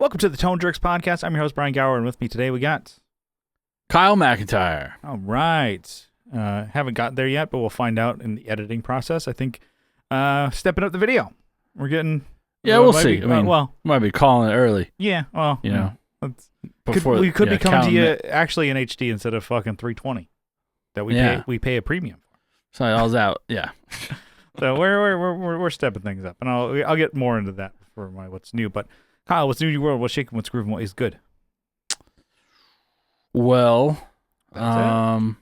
Welcome to the Tone Jerks podcast. I'm your host, Brian Gower, and with me today we got Kyle McIntyre. All right. Haven't gotten there yet, but we'll find out in the editing process. I think stepping up the video. We're getting... Yeah, we'll see. Might be calling it early. Yeah, well... You know. We could be coming to you actually in HD instead of fucking 320 that we pay a premium for. So I was out, yeah. So we're stepping things up, and I'll get more into that for my what's new. But Kyle, what's new in your world? What's shaking? What's grooving? What is good? Well, I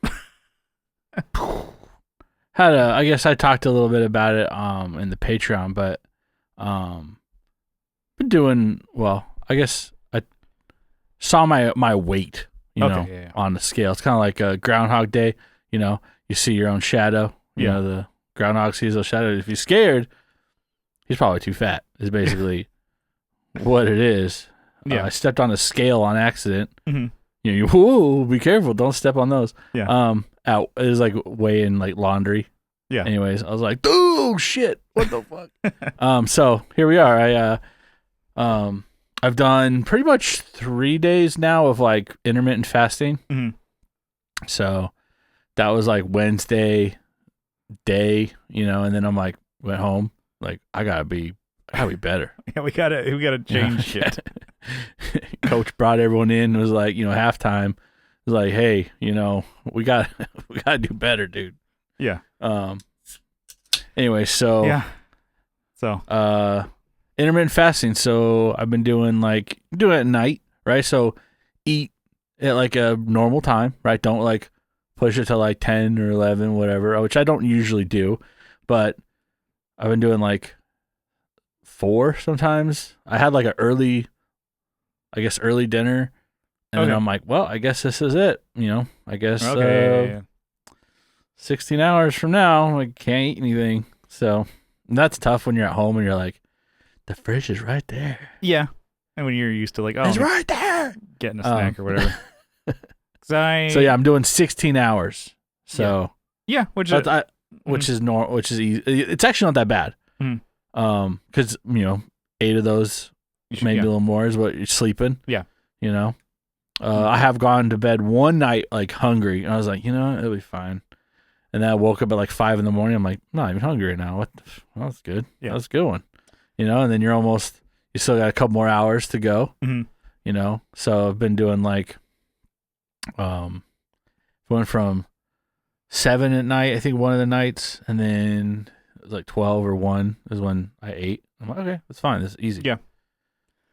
guess I talked a little bit about it in the Patreon, but been doing well. I guess I saw my weight, on the scale. It's kind of like a Groundhog Day. You know, you see your own shadow. You know, the groundhog sees those shadows. If he's scared, he's probably too fat. Is basically what it is. Yeah. I stepped on a scale on accident. Mm-hmm. Whoa, be careful. Don't step on those. Yeah. It was like weighing like laundry. Yeah. Anyways, I was like, oh shit. What the fuck? So here we are. I've done pretty much 3 days now of like intermittent fasting. Mm-hmm. So that was like Wednesday day, and then I'm like, went home. Like, I gotta be better. Yeah, we gotta change shit. Coach brought everyone in and was like, halftime. Was like, hey, we gotta do better, dude. Yeah. Anyway, so yeah. So intermittent fasting. So I've been doing it at night, right? So eat at like a normal time, right? Don't like push it to like 10 or 11, whatever, which I don't usually do, but I've been doing like 4 sometimes. I had like early dinner, and then I'm like, well, I guess this is it. I guess 16 hours from now, I can't eat anything. So that's tough when you're at home and you're like, the fridge is right there. Yeah. And when you're used to like, it's right there, getting a snack or whatever. So yeah, I'm doing 16 hours. So yeah, which is easy. It's actually not that bad. Mm-hmm. Because 8 of those, maybe a little more, is what you're sleeping. Yeah. I have gone to bed one night like hungry, and I was like, it'll be fine. And then I woke up at like 5 a.m. I'm like, I'm not even hungry right now. Well, that's good. Yeah. That's a good one. And then you still got a couple more hours to go. Mm-hmm. So I've been doing like, went from 7 at night, I think one of the nights, and then it was like 12 or 1 is when I ate. I'm like, okay, that's fine. This is easy. Yeah.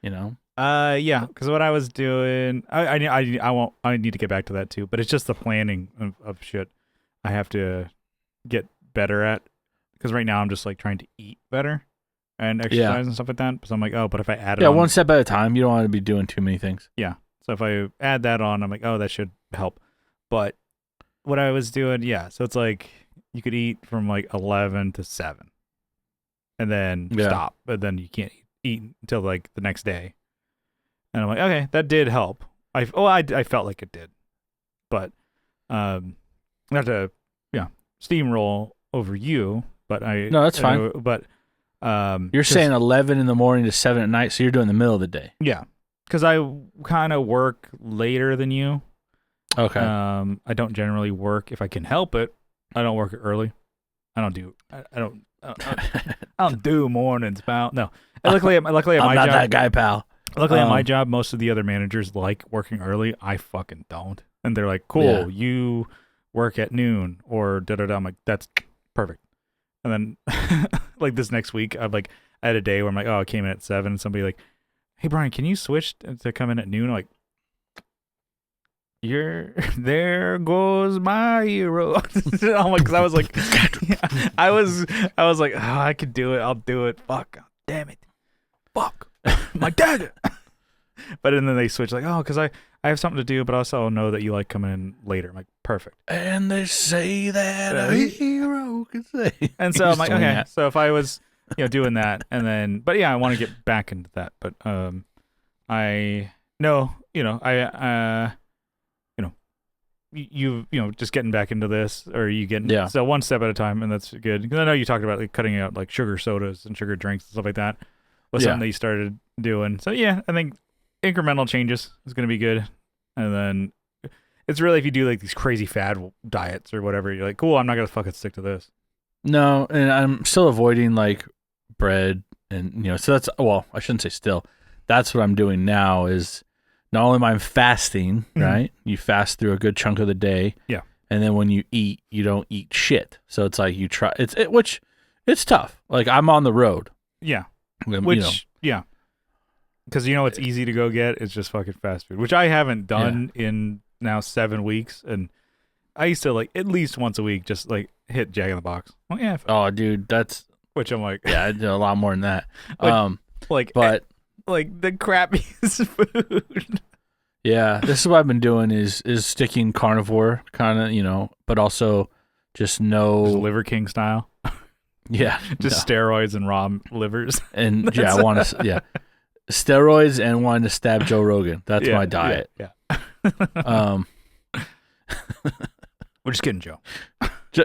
Yeah, because what I was doing, I need to get back to that too, but it's just the planning of shit I have to get better at, because right now I'm just like trying to eat better and exercise and stuff like that. So I'm like, but if I add it on, one step at a time. You don't want to be doing too many things. Yeah. So if I add that on, I'm like, that should help. But what I was doing, so it's like you could eat from like 11 to 7 and then stop, but then you can't eat until like the next day. And I'm like, okay, that did help. I felt like it did, but I have to steamroll over you. But no, that's fine. But you're saying 11 in the morning to 7 at night, so you're doing the middle of the day. Yeah, because I kind of work later than you. Okay. I don't generally work if I can help it. I don't work early. I don't do mornings, pal. No. And luckily at my job, I'm not that guy, pal. Luckily at my job, most of the other managers like working early. I fucking don't. And they're like, cool, you work at noon or da-da-da. I'm like, that's perfect. And then like this next week, I had a day where I'm like, I came in at 7. And somebody like, hey, Brian, can you switch to come in at noon? I'm like, there goes my hero. I'm like, 'cause I was like, I was like, I could do it. I'll do it. Fuck, damn it. Fuck. My dad. But and then they switch like, because I have something to do, but also know that you like coming in later. I'm like, perfect. And they say that a hero can say. And so I'm like, okay. So if I was, doing that, and then, but I want to get back into that. But just getting back into this, or you getting so one step at a time, and that's good. Because I know you talked about like cutting out like sugar sodas and sugar drinks and stuff like that was something that you started doing. So I think incremental changes is going to be good. And then it's really if you do like these crazy fad diets or whatever, you're like, cool, I'm not going to fucking stick to this. No, and I'm still avoiding like bread and so that's I shouldn't say still. That's what I'm doing now is not only am I fasting, right? You fast through a good chunk of the day. Yeah. And then when you eat, you don't eat shit. So it's like you try which it's tough. Like I'm on the road. Yeah. Yeah. Because it's easy to go get. It's just fucking fast food, which I haven't done in now 7 weeks. And I used to like at least once a week just like hit Jack in the Box. Well, yeah. Oh, dude, that's... Which I'm like... Yeah, I do a lot more than that. But the crappiest food. Yeah, this is what I've been doing is sticking carnivore kind of, but also just no... Just Liver King style. Yeah. Just steroids and raw livers. And yeah, I want to... Yeah. Steroids and wanting to stab Joe Rogan. That's my diet. Yeah. We're just kidding, Joe.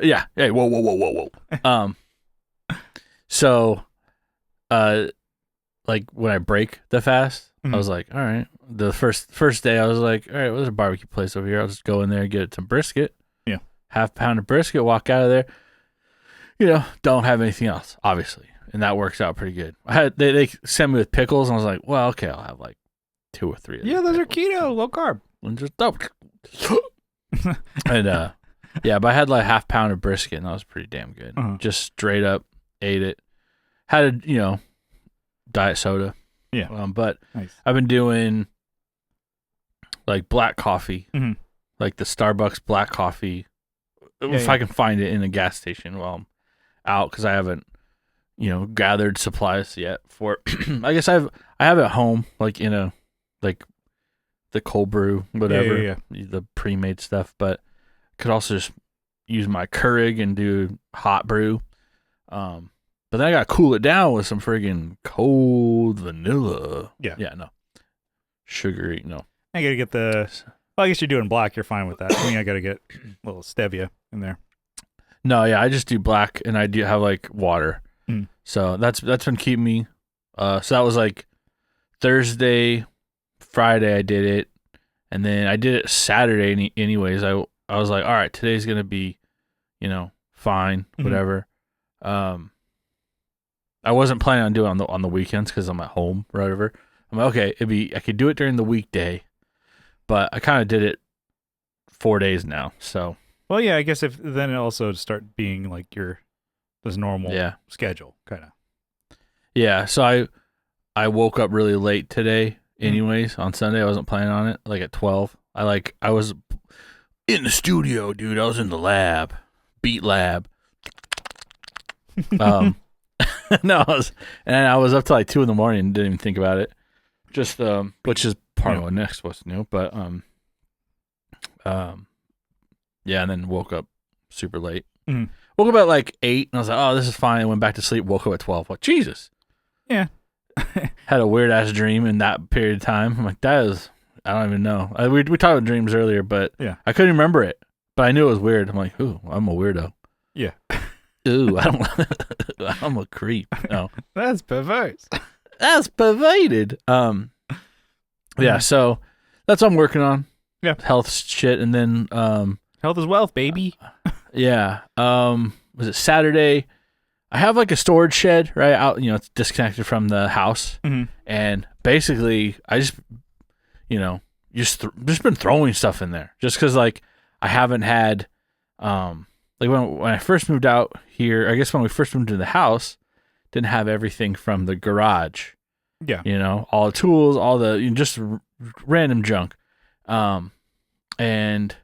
Yeah. Hey, whoa. So, like when I break the fast, I was like, all right. The first day, I was like, all right, well, there's a barbecue place over here. I'll just go in there and get some brisket. Yeah. Half pound of brisket, walk out of there. Don't have anything else, obviously. And that works out pretty good. They sent me with pickles, and I was like, well, okay, I'll have like 2 or 3 of those pickles. are keto, low carb. And just and but I had like half pound of brisket, and that was pretty damn good. Just straight up ate it. Had a diet soda. Yeah. But nice. I've been doing like black coffee, like the Starbucks black coffee. If I can find it in a gas station while I'm out, because I haven't gathered supplies yet for. I guess I have it at home, like in a like the cold brew, whatever, the pre-made stuff. But could also just use my Keurig and do hot brew. But then I gotta cool it down with some friggin' cold vanilla. Yeah. Yeah. No. Sugary. No. I gotta get the. Well, I guess you're doing black. You're fine with that. I mean, I gotta get a little stevia in there. No, yeah, I just do black, and I do have like water. So that's been keeping me. So that was like Thursday, Friday I did it, and then I did it Saturday. Anyways, I was like, all right, today's gonna be, fine, whatever. I wasn't planning on doing it on the weekends because I'm at home, or whatever. I'm like, okay, I could do it during the weekday, but I kind of did it 4 days now. So. Well, yeah, I guess if then it also start being like this normal schedule, kind of. Yeah, so I woke up really late today. Anyways, on Sunday I wasn't planning on it. Like at 12, I was in the studio, dude. I was in the lab, beat lab. No, I was up till like 2 a.m. and didn't even think about it. Just which is part of what next was new, but yeah, and then woke up super late. Woke up at like 8, and I was like, oh, this is fine. I went back to sleep, woke up at 12. Like, Jesus. Yeah. Had a weird-ass dream in that period of time. I'm like, I don't even know. We talked about dreams earlier, but I couldn't remember it. But I knew it was weird. I'm like, ooh, I'm a weirdo. Yeah. Ooh, I'm a creep. No. That's perverse. That's pervaded. Yeah, so that's what I'm working on. Yeah. Health shit, and then health is wealth, baby. Yeah. Was it Saturday? I have like a storage shed right out, it's disconnected from the house. And basically I just been throwing stuff in there just because like I haven't had, like when I first moved out here, I guess when we first moved into the house, didn't have everything from the garage. Yeah. All the tools, all the, just random junk. And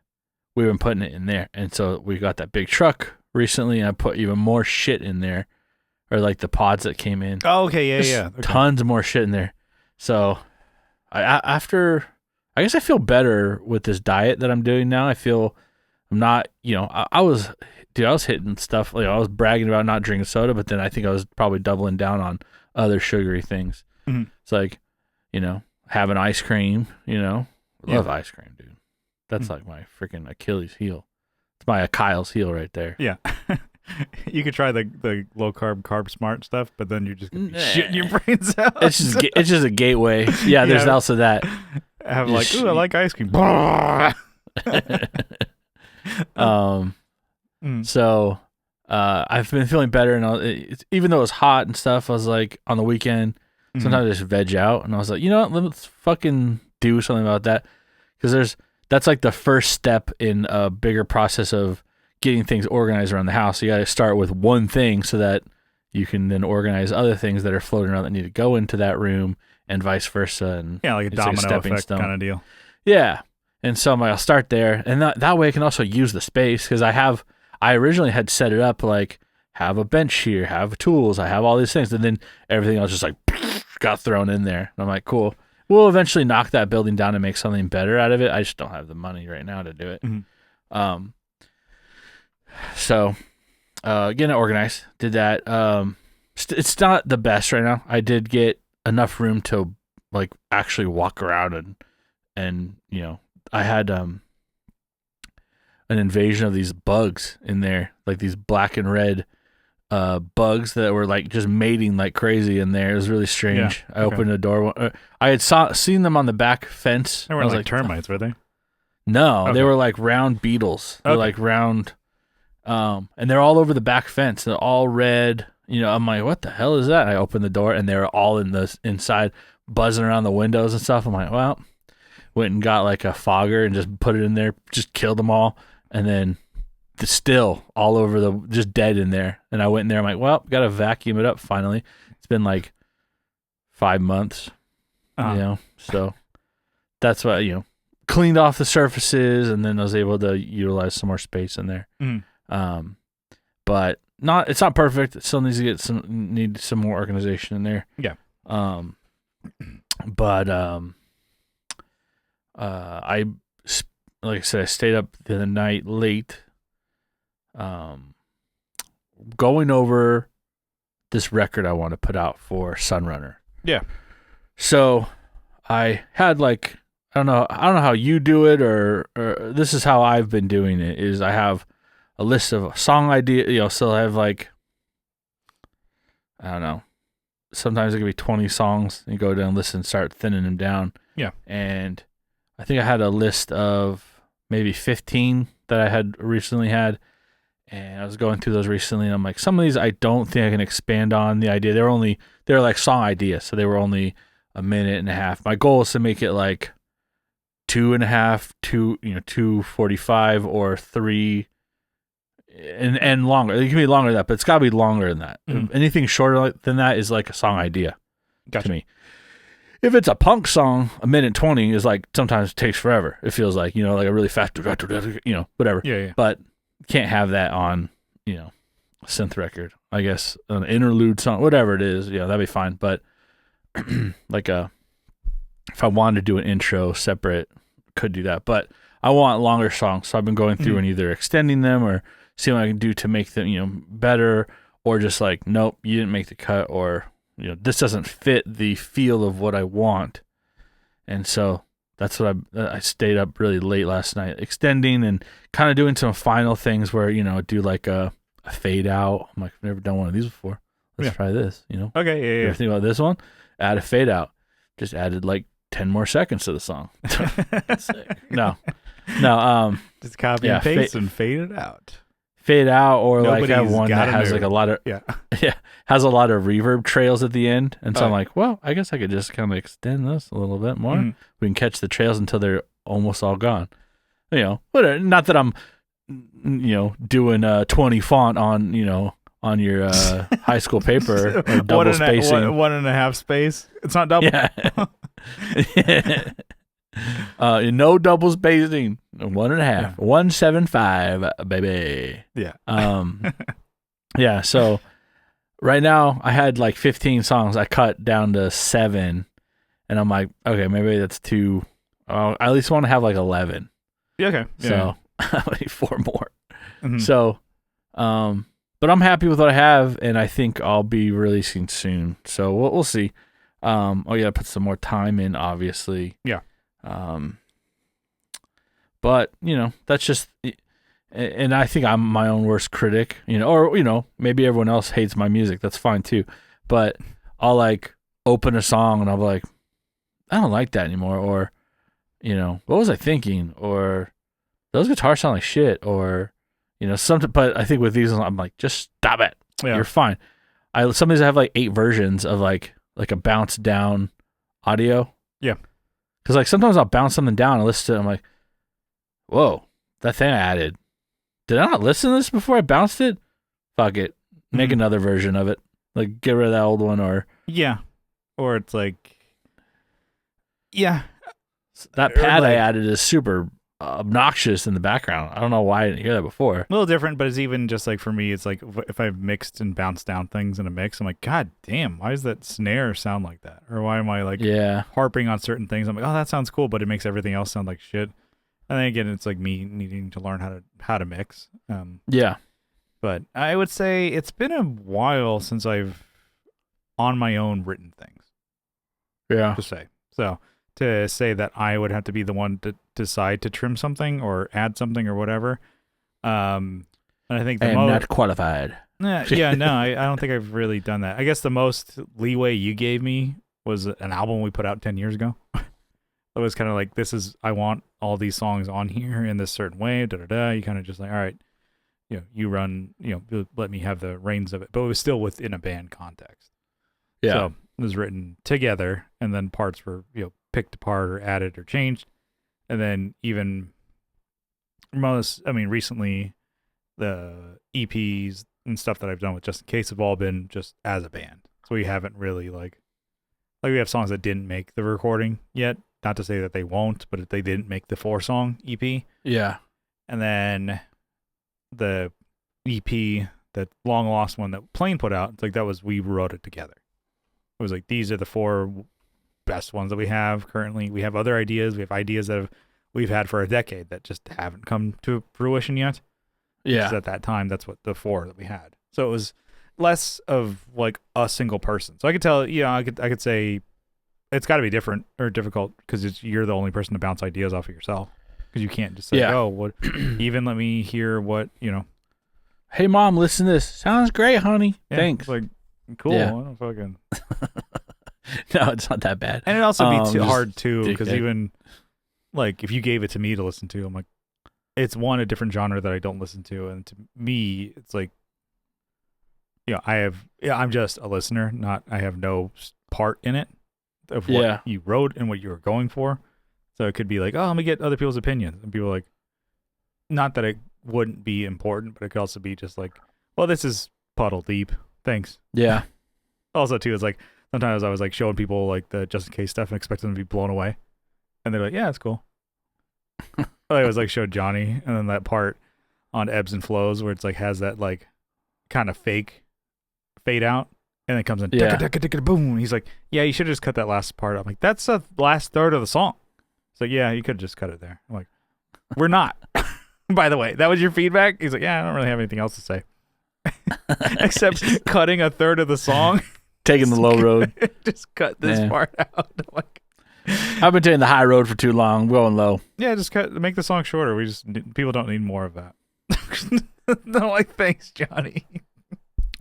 we've been putting it in there. And so we got that big truck recently, and I put even more shit in there, or like the pods that came in. Oh, okay. Yeah. Okay. Tons more shit in there. So I guess I feel better with this diet that I'm doing now. I feel I'm not, I was hitting stuff. Like I was bragging about not drinking soda, but then I think I was probably doubling down on other sugary things. It's like, having ice cream, love ice cream, dude. That's like my freaking Achilles heel. It's my Kyle's heel right there. Yeah. You could try the low carb smart stuff, but then you're just gonna be shitting your brains out. It's just a gateway. Yeah, there's also that. Have like, ooh, I like ice cream. So I've been feeling better, and even though it was hot and stuff, I was like, on the weekend, sometimes I just veg out, and I was like, you know what, let's fucking do something about that, because that's like the first step in a bigger process of getting things organized around the house. So you got to start with one thing so that you can then organize other things that are floating around that need to go into that room, and vice versa. And like a domino effect kind of deal. Yeah. And so I'm like, I'll start there, and that way I can also use the space, because I originally had set it up like, have a bench here, have tools, I have all these things, and then everything else just like got thrown in there. And I'm like, cool. We'll eventually knock that building down and make something better out of it. I just don't have the money right now to do it. So getting it organized, did that. It's not the best right now. I did get enough room to like actually walk around and you know, I had an invasion of these bugs in there, like these black and red bugs that were like just mating like crazy in there. It was really strange. I opened the door. I had seen them on the back fence. They weren't like termites, were they? No, they were like round beetles. They're like round, and they're all over the back fence. They're all red. You know, I'm like, what the hell is that? I opened the door, and they were all inside, buzzing around the windows and stuff. I'm like, well, went and got like a fogger and just put it in there, just killed them all, and then still all over just dead in there. And I went in there, I'm like, well, got to vacuum it up finally. It's been like 5 months, you know, so that's why, you know, cleaned off the surfaces, and then I was able to utilize some more space in there. But it's not perfect. It still needs to get some more organization in there. Yeah. But like I said, I stayed up the night late, going over this record I want to put out for Sunrunner. Yeah. So I had like, I don't know how you do it, or this is how I've been doing it, is I have a list of song ideas, you know, so I have like, I don't know, sometimes it could be 20 songs, and you go down, listen, start thinning them down. Yeah. And I think I had a list of maybe 15 that I had recently had, and I was going through those recently, and I'm like, some of these I don't think I can expand on the idea. They're like song ideas, so they were only a minute and a half. My goal is to make it like 2.5, 2:45 or 3, and longer. It can be longer than that, but it's got to be longer than that. Anything shorter than that is like a song idea to me. If it's a punk song, a minute 20 is like, sometimes it takes forever. It feels like, you know, like a really fast, you know, whatever. Yeah. But can't have that on, you know, a synth record. I guess an interlude song, whatever it is, yeah, that'd be fine. But like if I wanted to do an intro separate, could do that. But I want longer songs, so I've been going through and either extending them or seeing what I can do to make them, you know, better, or just like, nope, you didn't make the cut, or, you know, this doesn't fit the feel of what I want. And so that's what I stayed up really late last night, extending and kind of doing some final things where, you know, do like a fade out. I'm like, I've never done one of these before. Let's try this, you know? Okay, yeah. You ever think about this one? Add a fade out. Just added like 10 more seconds to the song. No. Just copy and paste and fade it out. Fade out, or like have one that has like a lot of has a lot of reverb trails at the end, and so I'm like, well, I guess I could just kind of extend this a little bit more. We can catch the trails until they're almost all gone. You know, not that I'm, you know, doing 20 font on, you know, on your high school paper, or double spacing. 1.5 space. It's not double. Yeah. No double spacing. 1.5. 1.75, baby. Yeah. Yeah. So right now I had like 15 songs. I cut down to 7, and I'm like, okay, maybe that's too. I at least want to have like 11. Yeah. Okay. So I need 4 more. So, but I'm happy with what I have, and I think I'll be releasing soon. So we'll see. Put some more time in, obviously. Yeah. But you know, that's just and I think I'm my own worst critic, or maybe everyone else hates my music. That's fine too. But I'll like open a song and I'll be like, I don't like that anymore. Or, what was I thinking? Or those guitars sound like shit. Or, something. But I think with these, I'm like, just stop it. Yeah. You're fine. Some of these I have like 8 versions of like a bounce down audio. Yeah. Because like sometimes I'll bounce something down and listen to it. I'm like, whoa, that thing I added. Did I not listen to this before I bounced it? Fuck it. Make another version of it. Like get rid of that old one or. Yeah. Or it's like. Yeah. That pad I added is super obnoxious in the background. I don't know why I didn't hear that before. A little different, but it's even just like for me, it's like if I've mixed and bounced down things in a mix, I'm like, God damn, why does that snare sound like that? Or why am I like harping on certain things? I'm like, oh, that sounds cool, but it makes everything else sound like shit. And then again, it's like me needing to learn how to mix. But I would say it's been a while since I've on my own written things. Yeah. To say that I would have to be the one to decide to trim something or add something or whatever. And I think I am not qualified. No, I don't think I've really done that. I guess the most leeway you gave me was an album we put out 10 years ago. It was kind of like, I want all these songs on here in this certain way, You kind of just like, all right, you run, let me have the reins of it. But it was still within a band context. Yeah. So it was written together, and then parts were, picked apart or added or changed. And then even recently the EPs and stuff that I've done with Just In Case have all been just as a band. So we haven't really like we have songs that didn't make the recording yet. Not to say that they won't, but they didn't make the 4-song EP. Yeah. And then the EP, that long lost one that Plane put out, it's like we wrote it together. It was like, these are the 4 best ones that we have currently. We have other ideas. We have ideas that we've had for a decade that just haven't come to fruition yet. Yeah. Because at that time, that's what the 4 that we had. So it was less of like a single person. So I could tell, I could say it's got to be different or difficult because you're the only person to bounce ideas off of yourself. Because you can't just say, even let me hear what, Hey, Mom, listen to this. Sounds great, honey. Yeah, thanks. Like, cool. Yeah. I don't fucking... No, it's not that bad. And it also be too hard, too, because even, like, if you gave it to me to listen to, I'm like, it's a different genre that I don't listen to. And to me, it's like, I'm just a listener, I have no part in it of what you wrote and what you were going for. So it could be like, oh, let me get other people's opinions. And people are like, not that it wouldn't be important, but it could also be just like, well, this is puddle deep. Thanks. Yeah. Also, too, it's like, sometimes I was like showing people like the Just In Case stuff and expecting them to be blown away. And they're like, yeah, it's cool. I was like showed Johnny, and then that part on Ebbs and Flows where it's like has that like kind of fake fade out, and it comes in boom. He's like, yeah, you should have just cut that last part. I'm like, that's the last third of the song. It's like, yeah, you could have just cut it there. I'm like, we're not. By the way, that was your feedback? He's like, yeah, I don't really have anything else to say. Except cutting a third of the song. Taking the low road. Just cut this part out. I'm like, I've been taking the high road for too long. I'm going low. Yeah, just make the song shorter. People don't need more of that. I'm like, thanks, Johnny.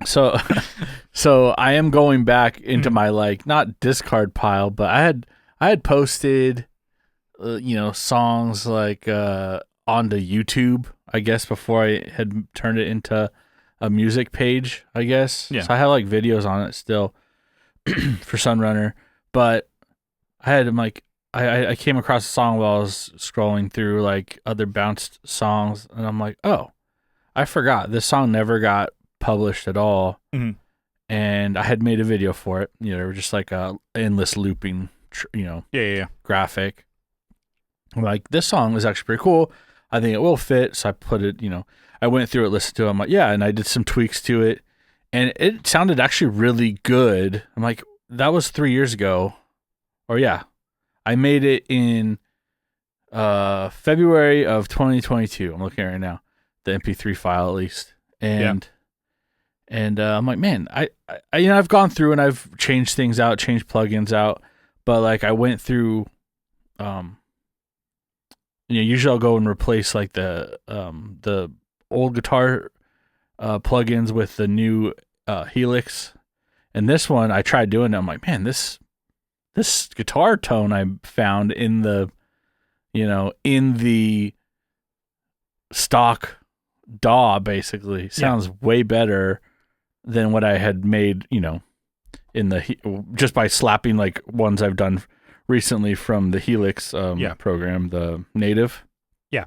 So I am going back into my like not discard pile, but I had posted, songs like onto YouTube, I guess, before I had turned it into a music page, I guess. Yeah. So I have like videos on it still for Sunrunner, but I came across a song while I was scrolling through like other bounced songs, and I'm like, oh, I forgot this song never got published at all. Mm-hmm. And I had made a video for it. Just like a endless looping, graphic. I'm like, this song is actually pretty cool. I think it will fit. So I put it, I went through it, listened to it. I'm like, yeah. And I did some tweaks to it, and it sounded actually really good. I'm like, that was 3 years ago. Or yeah, I made it in February of 2022. I'm looking at it right now, the MP3 file at least. And I'm like, man, I've gone through and I've changed things out, changed plugins out, but like I went through, usually I'll go and replace like the old guitar plugins with the new Helix. And this one, I tried doing it. I'm like, man, this guitar tone I found in the stock DAW basically sounds way better than what I had made, just by slapping like ones I've done recently from the Helix program, the native. Yeah.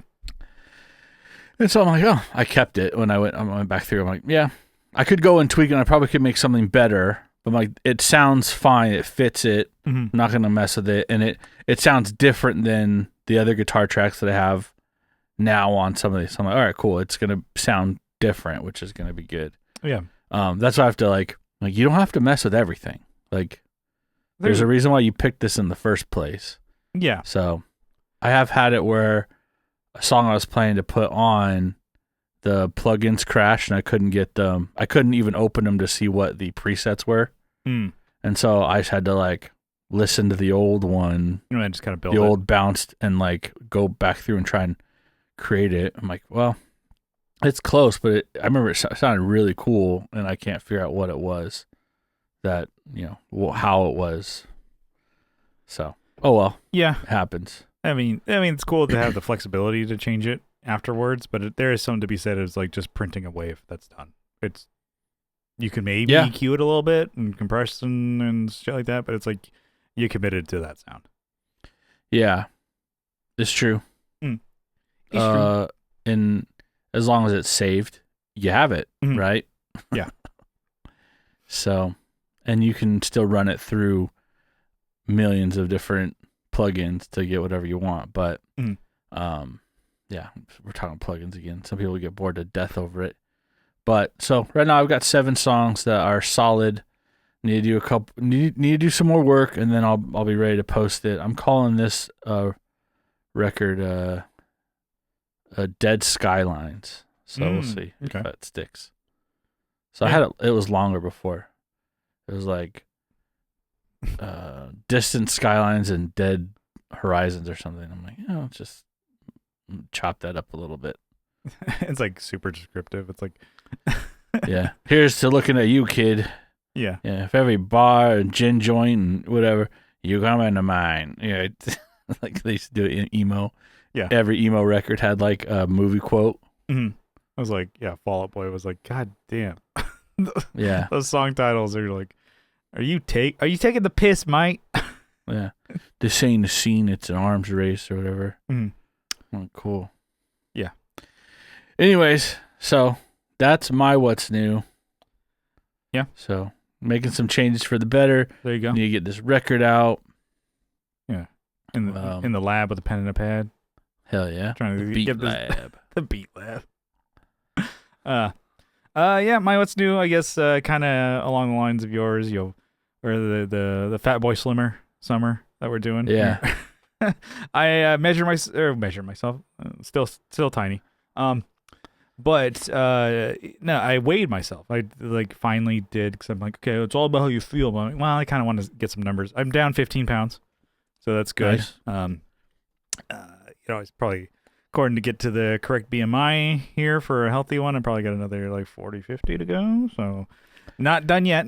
And so I'm like, oh, I kept it when I went back through. I'm like, yeah, I could go and tweak it and I probably could make something better. But I'm like, it sounds fine. It fits it. I'm not going to mess with it. And it sounds different than the other guitar tracks that I have now on some of these. So I'm like, all right, cool. It's going to sound different, which is going to be good. Yeah. That's why I have to like you don't have to mess with everything. Like there's a reason why you picked this in the first place. Yeah. So I have had it where a song I was planning to put on, the plugins crashed and I couldn't get them. I couldn't even open them to see what the presets were. And so I just had to like listen to the old one. And just kind of build the old bounced and like go back through and try and create it. I'm like, well, it's close, but I remember it sounded really cool and I can't figure out what it was that, how it was. So, oh well. Yeah. It happens. I mean, it's cool to have the flexibility to change it afterwards, but there is something to be said as like just printing a wave that's done. You can maybe EQ it a little bit and compression and shit like that, but it's like you committed to that sound. Yeah, it's true. It's true. And as long as it's saved, you have it, right? Yeah. So, and you can still run it through millions of different plugins to get whatever you want, but yeah, we're talking plugins again. Some people get bored to death over it. But so right now I've got 7 songs that are solid. Need to do some more work, and then I'll be ready to post it. I'm calling this record Dead Skylines. So we'll see if that sticks. So I had it was longer before. It was like Distant Skylines and Dead Horizons or something. I'm like, just chop that up a little bit. It's like super descriptive. It's like yeah. Here's to looking at you, kid. Yeah. Yeah. If every bar and gin joint and whatever, you come into mine. Yeah. Like they used to do it in emo. Yeah. Every emo record had like a movie quote. I was like, yeah, Fall Out Boy was like, God damn. Yeah. Those song titles are like, are you taking the piss, mate? Yeah. This ain't a scene, it's an arms race or whatever. Oh, cool. Yeah. Anyways, so that's my what's new. Yeah. So making some changes for the better. There you go. Need to get this record out. Yeah. In the lab with a pen and a pad. Hell yeah. Trying to Beat get lab. The Beat Lab. Yeah, my what's new, I guess, kind of along the lines of yours, or the Fat Boy Slimmer summer that we're doing. Yeah. I measure myself, still tiny. But no, I weighed myself. I like finally did, because I'm like, okay, it's all about how you feel. But I'm like, well, I kind of want to get some numbers. I'm down 15 pounds, so that's good. Nice. It's probably, according to get to the correct BMI here for a healthy one, I probably got another like 40, 50 to go. So not done yet.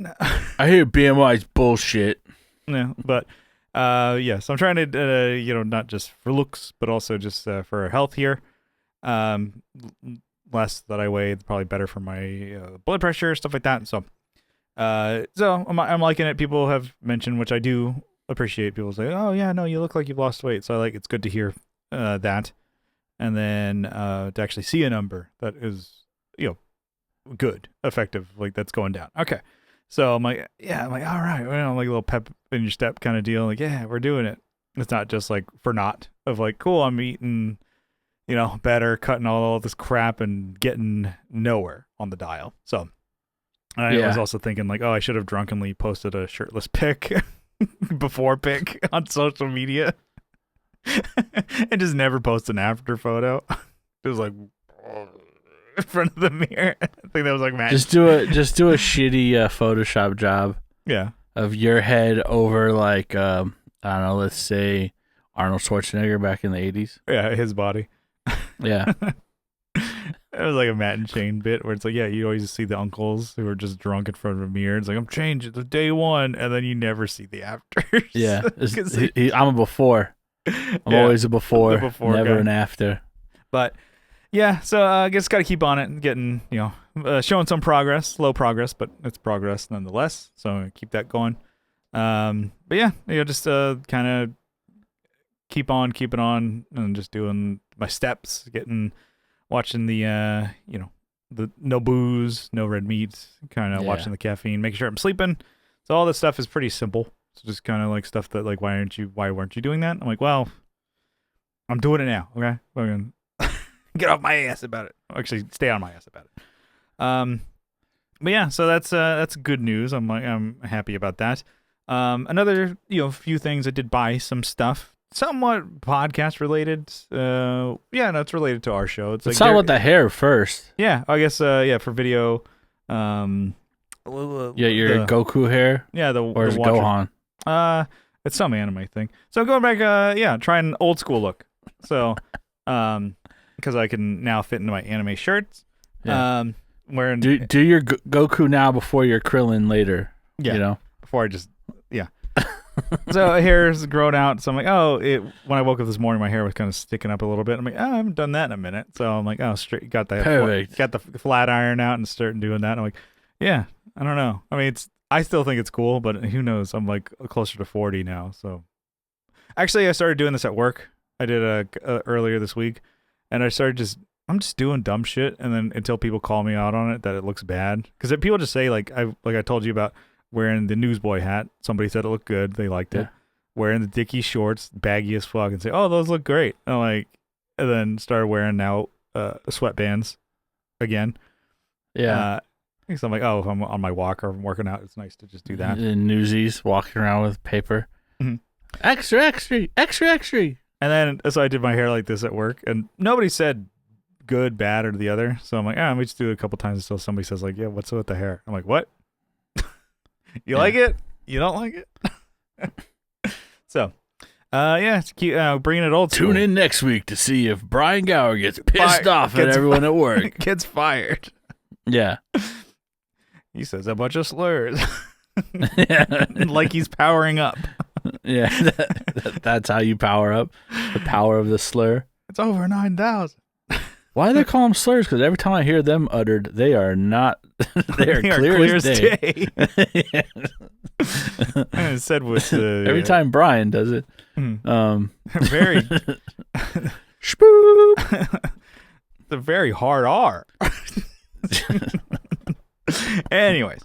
I hear BMI is bullshit. Yeah, but yeah, so I'm trying to, not just for looks, but also just for health here. Less that I weigh, probably better for my blood pressure, stuff like that. So I'm liking it. People have mentioned, which I do appreciate. People say, "Oh yeah, no, you look like you've lost weight." So it's good to hear that, and then to actually see a number that is, good, effective, like that's going down. Okay, so I'm like, all right, like a little pep in your step kind of deal. Like, yeah, we're doing it. It's not just like for naught of like, cool, I'm eating, better, cutting all this crap and getting nowhere on the dial. So I was also thinking like, oh, I should have drunkenly posted a shirtless pic before pic on social media and just never post an after photo. It was like in front of the mirror. I think that was like magic. Just do a shitty Photoshop job. Yeah. Of your head over like I don't know, let's say Arnold Schwarzenegger back in the 80s. Yeah, his body. Yeah. It was like a Matt and Shane bit where it's like, yeah, you always see the uncles who are just drunk in front of a mirror. It's like, I'm changing to day one, and then you never see the afters. Yeah. I'm a before. I'm always a before, never guy. an after. But yeah, so I guess got to keep on it and getting, showing some progress, slow progress, but it's progress nonetheless. So keep that going. But yeah, just kind of keep on keeping on and just doing my steps, watching the the no booze, no red meat, kind of watching the caffeine, making sure I'm sleeping. So all this stuff is pretty simple. So just kind of like stuff that like, why weren't you doing that? I'm like, well, I'm doing it now. Okay, get off my ass about it. Actually, stay on my ass about it. But yeah, so that's good news. I'm happy about that. Another few things, I did buy some stuff. Somewhat podcast related. No, it's related to our show. Let's talk about the hair first. Yeah, I guess. For video. Your Goku hair. Yeah, or is Gohan? It's some anime thing. So going back, trying an old school look. So, because I can now fit into my anime shirts. Yeah. Do your Goku now before your Krillin later. Yeah. Before I just. So hair's grown out, so I'm like, when I woke up this morning, my hair was kind of sticking up a little bit. I'm like, I haven't done that in a minute. So I'm like, straight, got the flat iron out and starting doing that. And I'm like, yeah, I don't know. I mean, I still think it's cool, but who knows? I'm like closer to 40 now. So actually, I started doing this at work. I did earlier this week, and I started I'm just doing dumb shit, and then until people call me out on it that it looks bad, because people just say like I told you about. Wearing the newsboy hat, somebody said it looked good. They liked it. Wearing the Dickie shorts, baggy as fuck, and say, "Oh, those look great." And then started wearing now sweatbands again. Yeah. So I'm like, if I'm on my walk or I'm working out, it's nice to just do that. And Newsies walking around with paper. Mm-hmm. Extra, extra, extra, extra. And then so I did my hair like this at work, and nobody said good, bad, or the other. So I'm like, let me just do it a couple times until somebody says like, "Yeah, what's with the hair?" I'm like, "What? You like it? You don't like it?" So, it's cute, bringing it old school. Tune in next week to see if Brian Gower gets pissed off at everyone at work. Gets fired. Yeah. He says a bunch of slurs. Like he's powering up. Yeah, that's how you power up. The power of the slur. It's over 9,000. Why do they call them slurs? Because every time I hear them uttered, they are not. They are clear as day. I said with every time Brian does it. Very. Spoop. It's a very hard R. Anyways,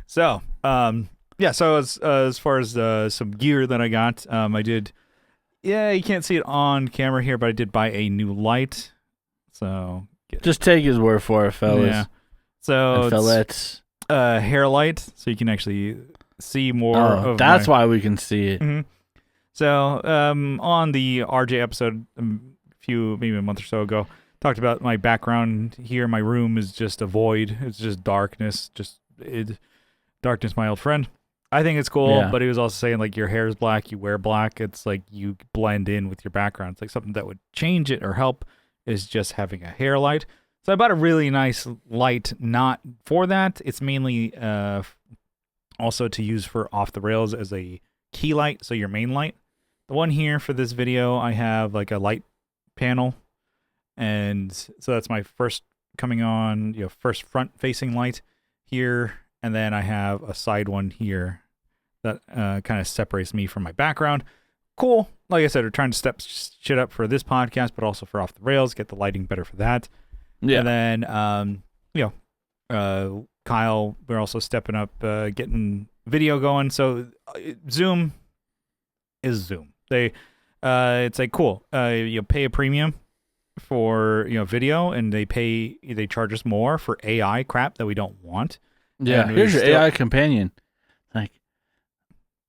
so so as far as some gear that I got, I did. Yeah, you can't see it on camera here, but I did buy a new light. So just take his word for it, fellas. Yeah. So fellas, hair light, so you can actually see more. That's why we can see it. Mm-hmm. So on the RJ episode, maybe a month or so ago, talked about my background here. My room is just a void. It's just darkness. Darkness, my old friend. I think it's cool, but he was also saying like your hair is black, you wear black. It's like you blend in with your background. It's like something that would change it or help is just having a hair light. So I bought a really nice light, not for that. It's mainly also to use for off the rails as a key light, so your main light. The one here for this video, I have like a light panel, and so that's my first coming on, first front facing light here, and then I have a side one here that kind of separates me from my background. Cool. Like I said, we're trying to step shit up for this podcast, but also for off the rails, get the lighting better for that. Yeah. And then, Kyle, we're also stepping up, getting video going. So Zoom is Zoom. It's like cool. You pay a premium for video, and they charge us more for AI crap that we don't want. Yeah, here's your AI companion. Like,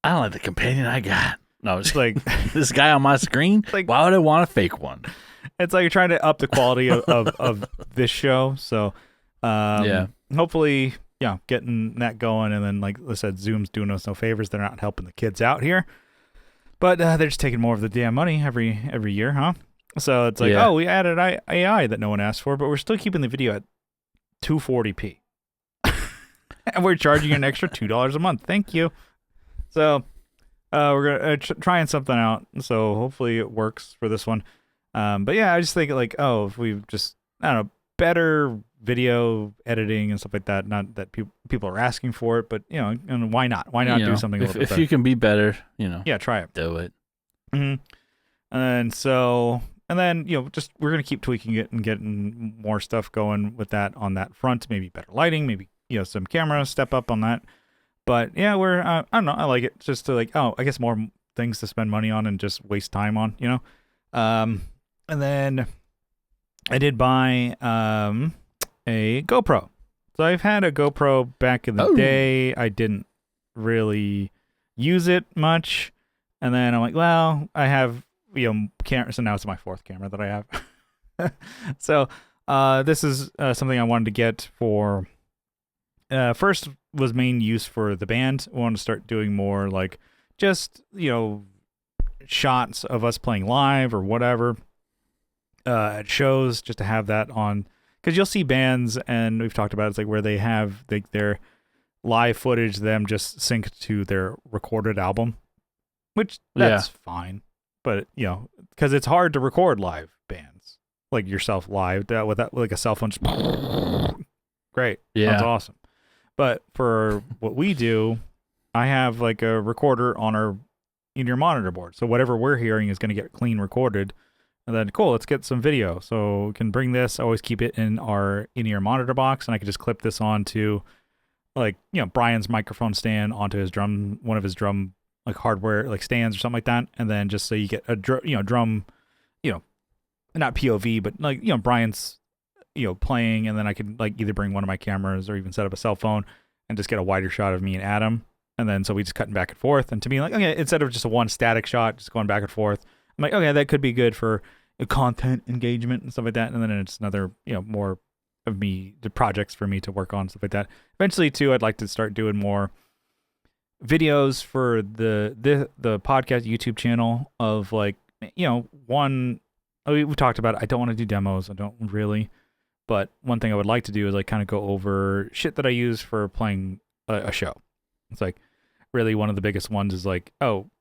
I don't like the companion I got. No, it's like this guy on my screen. Like, why would I want a fake one? It's like you're trying to up the quality of this show. So, hopefully, getting that going. And then, like I said, Zoom's doing us no favors. They're not helping the kids out here. But they're just taking more of the damn money every year, huh? So it's like, oh, we added AI that no one asked for, but we're still keeping the video at 240p. And we're charging an extra $2 a month. Thank you. So we're gonna trying something out. So hopefully it works for this one. But yeah, I just think like, oh, if we just, I don't know, better video editing and stuff like that. Not that people are asking for it, but you know, and why not? Why not do something a little bit better? If you can be better, yeah, try it. Do it. Mm-hmm. And then just we're gonna keep tweaking it and getting more stuff going with that on that front. Maybe better lighting, maybe some camera step up on that. But yeah, we're I don't know. I like it just to like, oh, I guess more things to spend money on and just waste time on, And then I did buy a GoPro. So I've had a GoPro back in the day. I didn't really use it much, and then I'm like, well, I have camera. So now it's my fourth camera that I have. So this is something I wanted to get for. First was main use for the band. I wanted to start doing more like just shots of us playing live or whatever at shows, just to have that on, because you'll see bands, and we've talked about it, it's like where they have their live footage, them just synced to their recorded album, which that's fine, but because it's hard to record live bands like yourself live with that, like a cell phone, just great, that's awesome. But for what we do, I have like a recorder on our in-ear monitor board. So whatever we're hearing is going to get clean recorded. And then, cool, let's get some video. So we can bring this, always keep it in our in-ear monitor box. And I can just clip this onto, like, Brian's microphone stand onto his one of his drum, like, hardware, like, stands or something like that. And then just so you get a, drum, not POV, but, like, Brian's playing, and then I could like either bring one of my cameras or even set up a cell phone and just get a wider shot of me and Adam, and then so we just cutting back and forth. And to me, like, okay, instead of just a one static shot, just going back and forth, I'm like, okay, that could be good for content engagement and stuff like that. And then it's another more of the projects for me to work on, stuff like that. Eventually too, I'd like to start doing more videos for the podcast YouTube channel of like one. We talked about it. I don't want to do demos. I don't really. But one thing I would like to do is like kind of go over shit that I use for playing a show. It's like really one of the biggest ones is like, oh,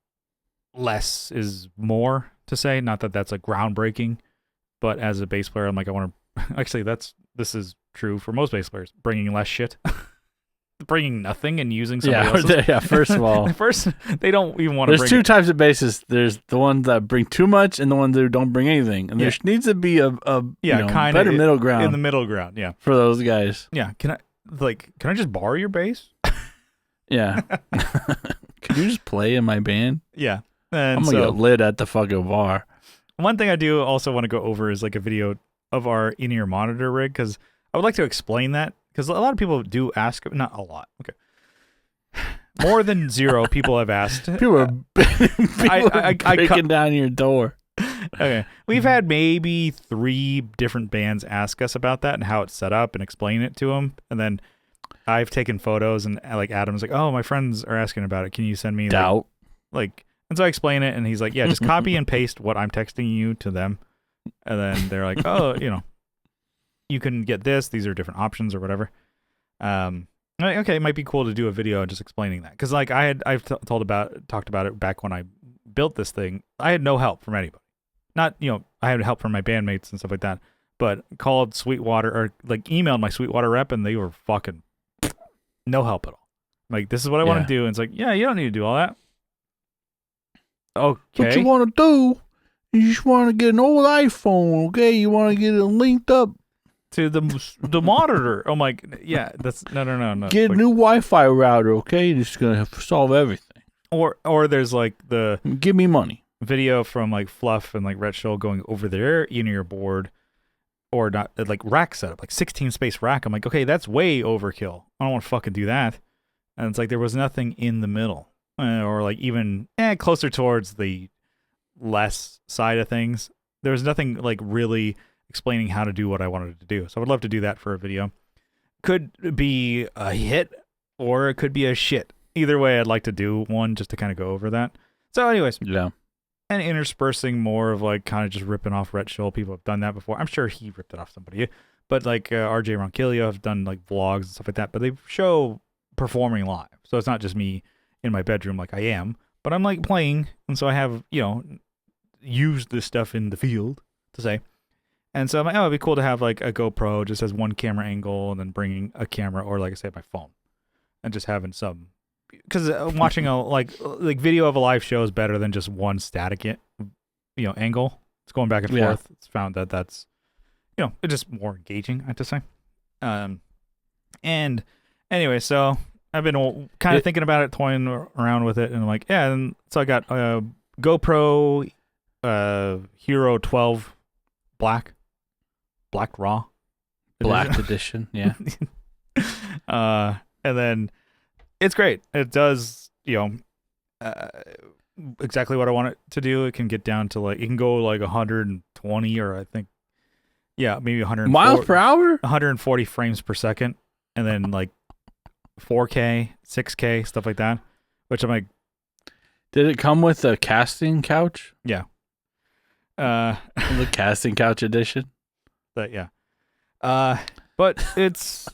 less is more to say. Not that that's like groundbreaking, but as a bass player, I'm like, I want to actually this is true for most bass players, bringing less shit. Bringing nothing and using somebody else's. Yeah, first of all. First, they don't even want to There's two types of basses. There's the ones that bring too much and the ones that don't bring anything. And there needs to be a kind better middle ground. In the middle ground, yeah. For those guys. Yeah. Can I just borrow your bass? Yeah. Can you just play in my band? Yeah. And I'm going to get lit at the fucking bar. One thing I do also want to go over is like a video of our in-ear monitor rig, because I would like to explain that. Because a lot of people do ask, not a lot, okay. More than 0 people have asked. People are breaking down your door. Okay. We've had maybe 3 different bands ask us about that and how it's set up and explain it to them. And then I've taken photos, and like Adam's like, oh, my friends are asking about it. Can you send me like, and so I explain it, and he's like, yeah, just copy and paste what I'm texting you to them. And then they're like, oh, you can get this. These are different options or whatever. Okay, it might be cool to do a video just explaining that, because like I've talked about it back when I built this thing. I had no help from anybody. Not I had help from my bandmates and stuff like that, but called Sweetwater or like emailed my Sweetwater rep, and they were fucking no help at all. Like, this is what I want to do, and it's like, yeah, you don't need to do all that. Okay, what you want to do? You just want to get an old iPhone, okay? You want to get it linked up to the monitor. I'm like, yeah, that's no. Get a new Wi-Fi router, okay? It's gonna solve everything. Or there's like the give me money video from like Fluff and like Red Show going over their in-ear board, or not, like rack setup, like 16 space rack. I'm like, okay, that's way overkill. I don't want to fucking do that. And it's like there was nothing in the middle, or like even closer towards the less side of things. There was nothing like really explaining how to do what I wanted to do. So I would love to do that for a video. Could be a hit or it could be a shit. Either way, I'd like to do one just to kind of go over that. So, anyways, Yeah. and interspersing more of like kind of just ripping off Rhett Schill. People have done that before. I'm sure he ripped it off somebody, but like RJ Ronquillo have done like vlogs and stuff like that. But they show performing live, so it's not just me in my bedroom like I am, but I'm like playing, and so I have used this stuff in the field to say. And so I'm like, oh, it'd be cool to have like a GoPro just as one camera angle, and then bringing a camera or like I said, my phone, and just having some. Because watching a like video of a live show is better than just one static angle. It's going back and forth. It's found that that's it's just more engaging, I have to say. And anyway, so I've been kind of thinking about it, toying around with it, and I'm like, yeah. And so I got GoPro Hero 12 Black Raw edition, yeah. And then it's great. It does, exactly what I want it to do. It can get down to like, it can go like 120 or I think, maybe 140 miles per hour, 140 frames per second, and then like 4K, 6K, stuff like that. Which I'm like, did it come with a casting couch? Yeah. The casting couch edition. But yeah. But it's.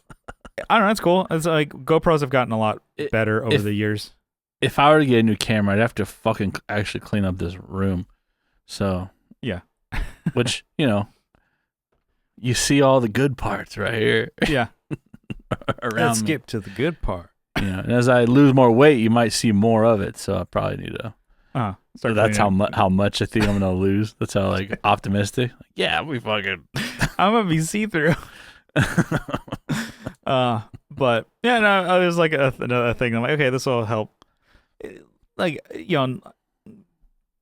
I don't know. It's cool. It's like GoPros have gotten a lot better over the years. If I were to get a new camera, I'd have to fucking actually clean up this room. So yeah, which you see all the good parts right here. Yeah, around. Let's skip to the good part. And as I lose more weight, you might see more of it. So I probably need to. So that's how much I think I'm gonna lose. That's how like optimistic. Like, yeah, we fucking. I'm gonna be see through. But yeah, no, I was like another thing. I'm like, okay, this will help. Like,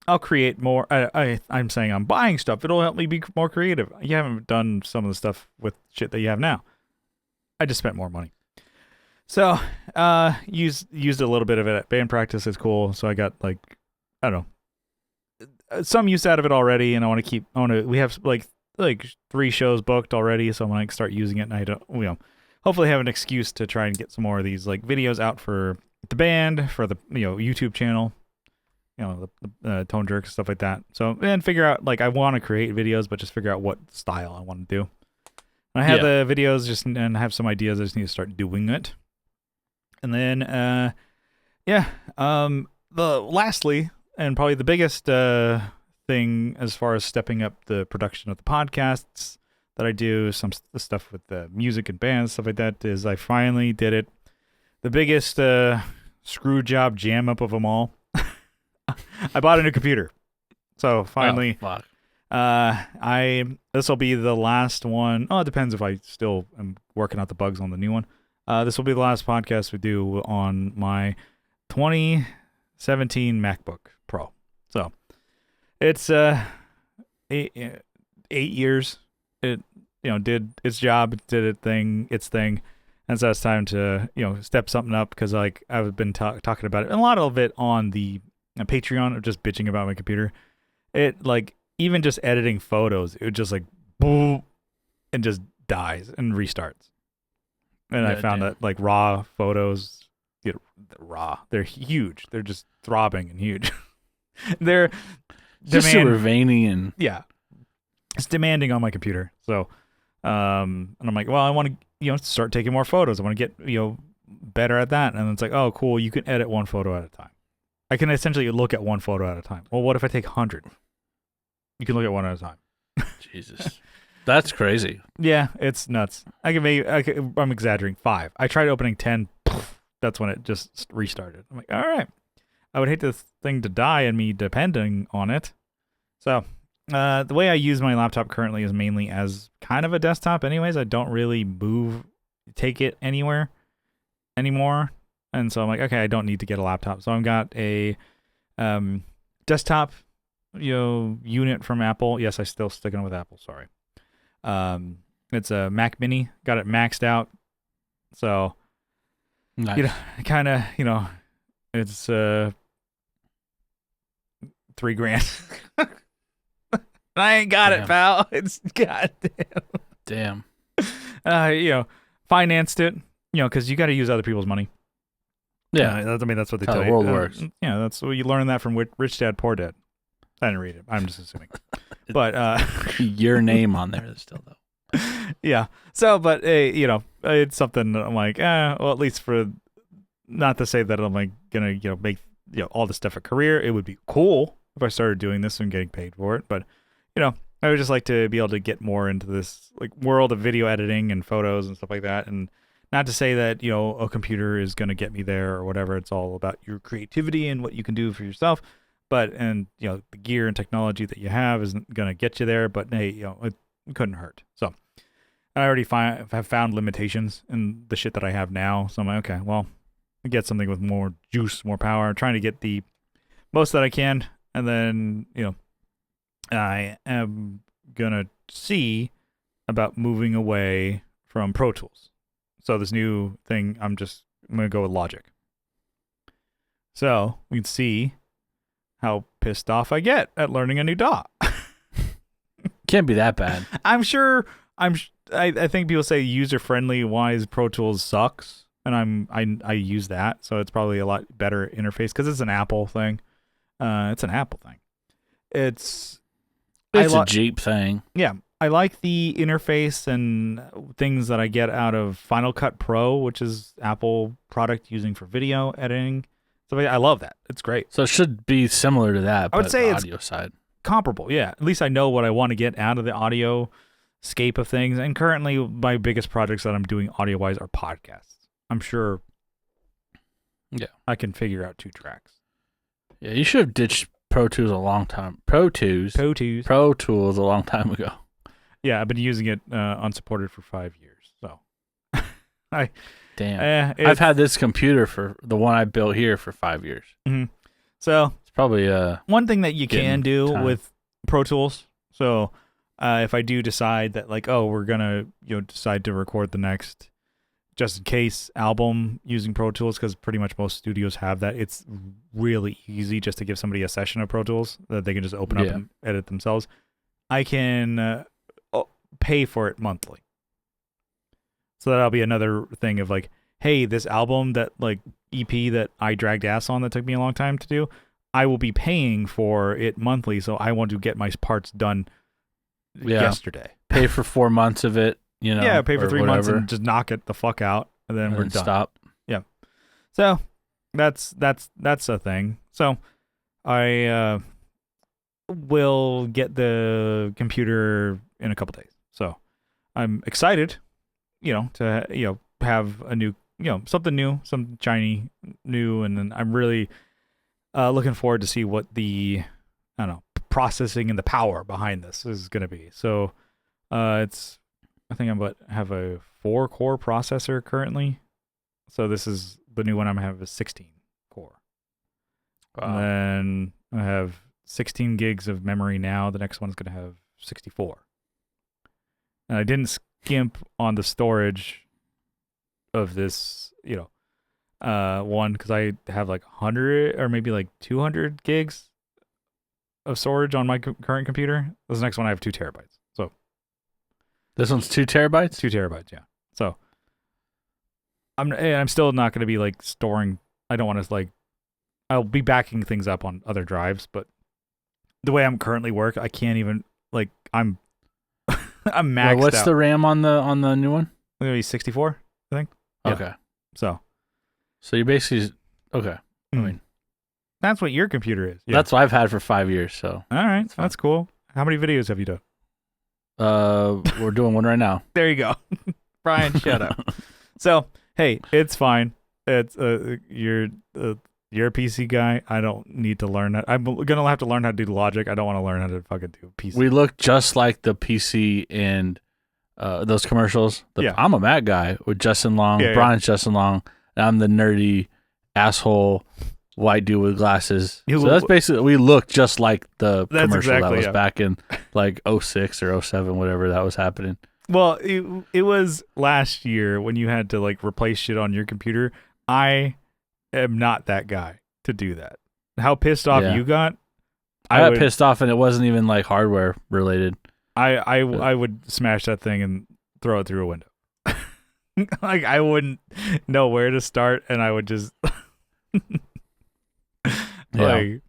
I'll create more. I'm saying I'm buying stuff. It'll help me be more creative. You haven't done some of the stuff with shit that you have now. I just spent more money. So, used a little bit of it at band practice. It's cool. So I got like, I don't know, some use out of it already, and we have like 3 shows booked already, so I'm gonna start using it, and I don't, hopefully have an excuse to try and get some more of these like videos out for the band, for the YouTube channel, the Tone Jerks, stuff like that. So, and figure out, like, I want to create videos, but just figure out what style I want to do. And I have the videos and have some ideas. I just need to start doing it. And then lastly, and probably the biggest thing as far as stepping up the production of the podcasts that I do, the stuff with the music and bands, stuff like that, is I finally did it. The biggest screw job jam up of them all. I bought a new computer. So finally, this will be the last one. Oh, it depends if I still am working out the bugs on the new one. This will be the last podcast we do on my 2017 MacBook Pro. So it's 8 years. It did its job, did its thing, and so it's time to step something up, because like I've been talking about it, and a lot of it on the Patreon of just bitching about my computer. It like even just editing photos, it would just like boom and just dies and restarts. And I found that like raw photos, they're huge. They're just throbbing and huge. They're just super veiny and it's demanding on my computer. So, and I'm like, well, I want to start taking more photos. I want to get better at that. And it's like, oh, cool, you can edit one photo at a time. I can essentially look at one photo at a time. Well, what if I take 100? You can look at one at a time. Jesus. That's crazy. Yeah, it's nuts. I'm exaggerating, 5. I tried opening 10. That's when it just restarted. I'm like, all right. I would hate this thing to die and me depending on it. So, the way I use my laptop currently is mainly as kind of a desktop anyways. I don't really take it anywhere anymore. And so I'm like, okay, I don't need to get a laptop. So I've got a desktop, unit from Apple. Yes, I still sticking with Apple. Sorry. It's a Mac Mini. Got it maxed out. So, nice. Kind of, it's $3,000. I ain't got it, pal. It's goddamn. Damn. Financed it, because you got to use other people's money. Yeah. That's what they How tell the you. world works. Yeah, that's what you learn that from Rich Dad Poor Dad. I didn't read it. I'm just assuming. But your name on there still though. Yeah. So, but hey, it's something that I'm like, well, at least for not to say that I'm like gonna make all this stuff a career. It would be cool if I started doing this and getting paid for it. But I would just like to be able to get more into this like world of video editing and photos and stuff like that. And not to say that a computer is gonna get me there or whatever. It's all about your creativity and what you can do for yourself. But the gear and technology that you have isn't gonna get you there. But hey, it couldn't hurt. So I already have found limitations in the shit that I have now. So I'm like, okay, well, I get something with more juice, more power. I'm trying to get the most that I can, and then I am gonna see about moving away from Pro Tools. So this new thing, I'm gonna go with Logic. So we can see how pissed off I get at learning a new DAW. Can't be that bad. I'm sure. I think people say user friendly wise Pro Tools sucks, and I use that, so it's probably a lot better interface because it's an Apple thing. It's an Apple thing. It's a Jeep thing. Yeah, I like the interface and things that I get out of Final Cut Pro, which is Apple product using for video editing. So I love that. It's great. So it should be similar to that. I would say the it's audio side comparable. Yeah, at least I know what I want to get out of the audio scape of things. And currently, my biggest projects that I'm doing audio wise are podcasts. I'm sure. Yeah, I can figure out 2 tracks. Yeah, you should have ditched Pro Tools a long time. Pro Tools a long time ago. Yeah, I've been using it unsupported for 5 years. So, damn, I've had this computer for the one I built here for 5 years. Mm-hmm. So it's probably one thing that you can do with Pro Tools. So if I do decide that like, oh, we're gonna decide to record the next just in case album using Pro Tools, because pretty much most studios have that. It's really easy just to give somebody a session of Pro Tools that they can just open up and edit themselves. I can pay for it monthly. So that'll be another thing of like, hey, this album that like EP that I dragged ass on that took me a long time to do, I will be paying for it monthly. So I want to get my parts done yesterday. Pay for 4 months of it. Pay for 3 months and just knock it the fuck out, and then we're done. Stop. Yeah. So that's a thing. So I will get the computer in a couple days. So I'm excited, to have a new, something new, something shiny, new, and then I'm really looking forward to see what the processing and the power behind this is going to be. So I think have a 4-core processor currently. So this is the new one. I'm going to have a 16-core. Wow. And then I have 16 gigs of memory now. The next one's going to have 64. And I didn't skimp on the storage of this, one, because I have like 100 or maybe like 200 gigs of storage on my current computer. This next one I have 2 terabytes. So this one's 2 terabytes? 2 terabytes, yeah. So I'm still not going to be like storing. I don't want to like. I'll be backing things up on other drives, but the way I'm currently I can't even like. I'm maxed out. What's the RAM on the new one? Maybe 64, I think. Yeah. Okay. So you're basically okay. I mean, that's what your computer is. Yeah. That's what I've had for 5 years. So all right, that's cool. How many videos have you done? We're doing one right now. There you go. Brian, shut up. So, hey, it's fine. It's you're a PC guy. I don't need to learn that. I'm gonna have to learn how to do Logic. I don't want to learn how to fucking do PC. We look just like the PC in those commercials. I'm a Mac guy with Justin Long. Brian's Justin Long. And I'm the nerdy asshole white dude with glasses. So that's basically, we look just like the commercial that was back in like 06 or 07, whatever that was happening. Well, it was last year when you had to like replace shit on your computer. I am not that guy to do that. How pissed off you got? I got pissed off, and it wasn't even like hardware related. I would smash that thing and throw it through a window. Like I wouldn't know where to start, and I would just Like,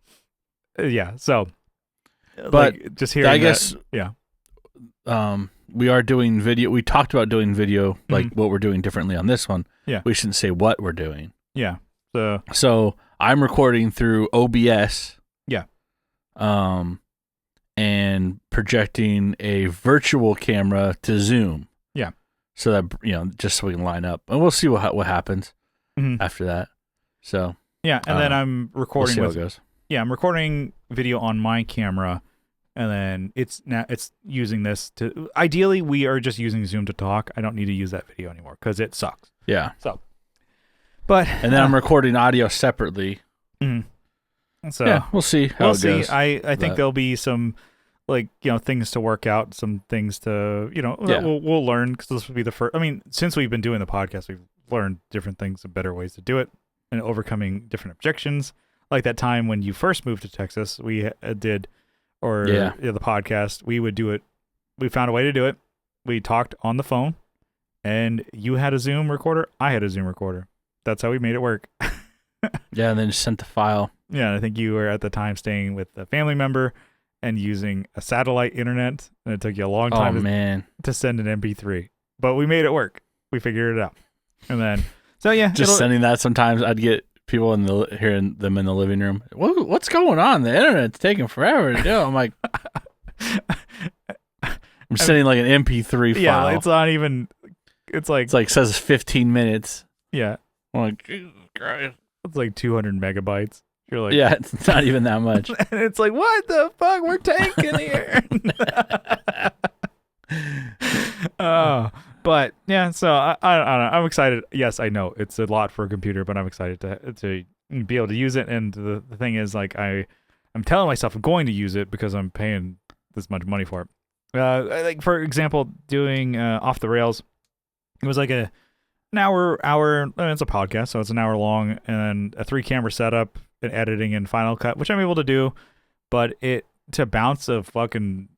yeah. So, but like, just hearing I guess, yeah. We are doing video. We talked about doing video, like what we're doing differently on this one. Yeah. We shouldn't say what we're doing. Yeah. So I'm recording through OBS. Yeah. And projecting a virtual camera to Zoom. Yeah. So that, just so we can line up. And we'll see what happens after that. So. Yeah. And then I'm recording we'll see how it goes. Yeah. I'm recording video on my camera. And then it's using this to, ideally we are just using Zoom to talk. I don't need to use that video anymore because it sucks. Yeah. So, but. And then I'm recording audio separately. So yeah, we'll see how it goes. I think there'll be some, like, things to work out, some things to, we'll learn, because this will be the first. I mean, since we've been doing the podcast, we've learned different things and better ways to do it and overcoming different objections. Like that time when you first moved to Texas, we did. Or the podcast, we would do it. We found a way to do it. We talked on the phone, and you had a Zoom recorder. I had a Zoom recorder. That's how we made it work. Yeah, and then just sent the file. Yeah, and I think you were at the time staying with a family member and using a satellite internet, and it took you a long time to send an MP3. But we made it work. We figured it out. And then, so yeah. Just sending that sometimes, I'd get people hearing them in the living room. What's going on? The internet's taking forever to do. I'm like, I'm sending like an MP3 file. Yeah, it's not even. It's like says 15 minutes. Yeah, I'm like, Jesus Christ. It's like 200 megabytes. You're like, yeah, it's not even that much. And it's like, what the fuck? We're tanking here. But yeah, so I don't know. I'm excited. Yes, I know it's a lot for a computer, but I'm excited to be able to use it. And the thing is, like, I'm telling myself I'm going to use it because I'm paying this much money for it. Like, for example, doing Off the Rails, it was like an hour. It's a podcast, so it's an hour long, and a 3-camera setup and editing in Final Cut, which I'm able to do. But to bounce a fucking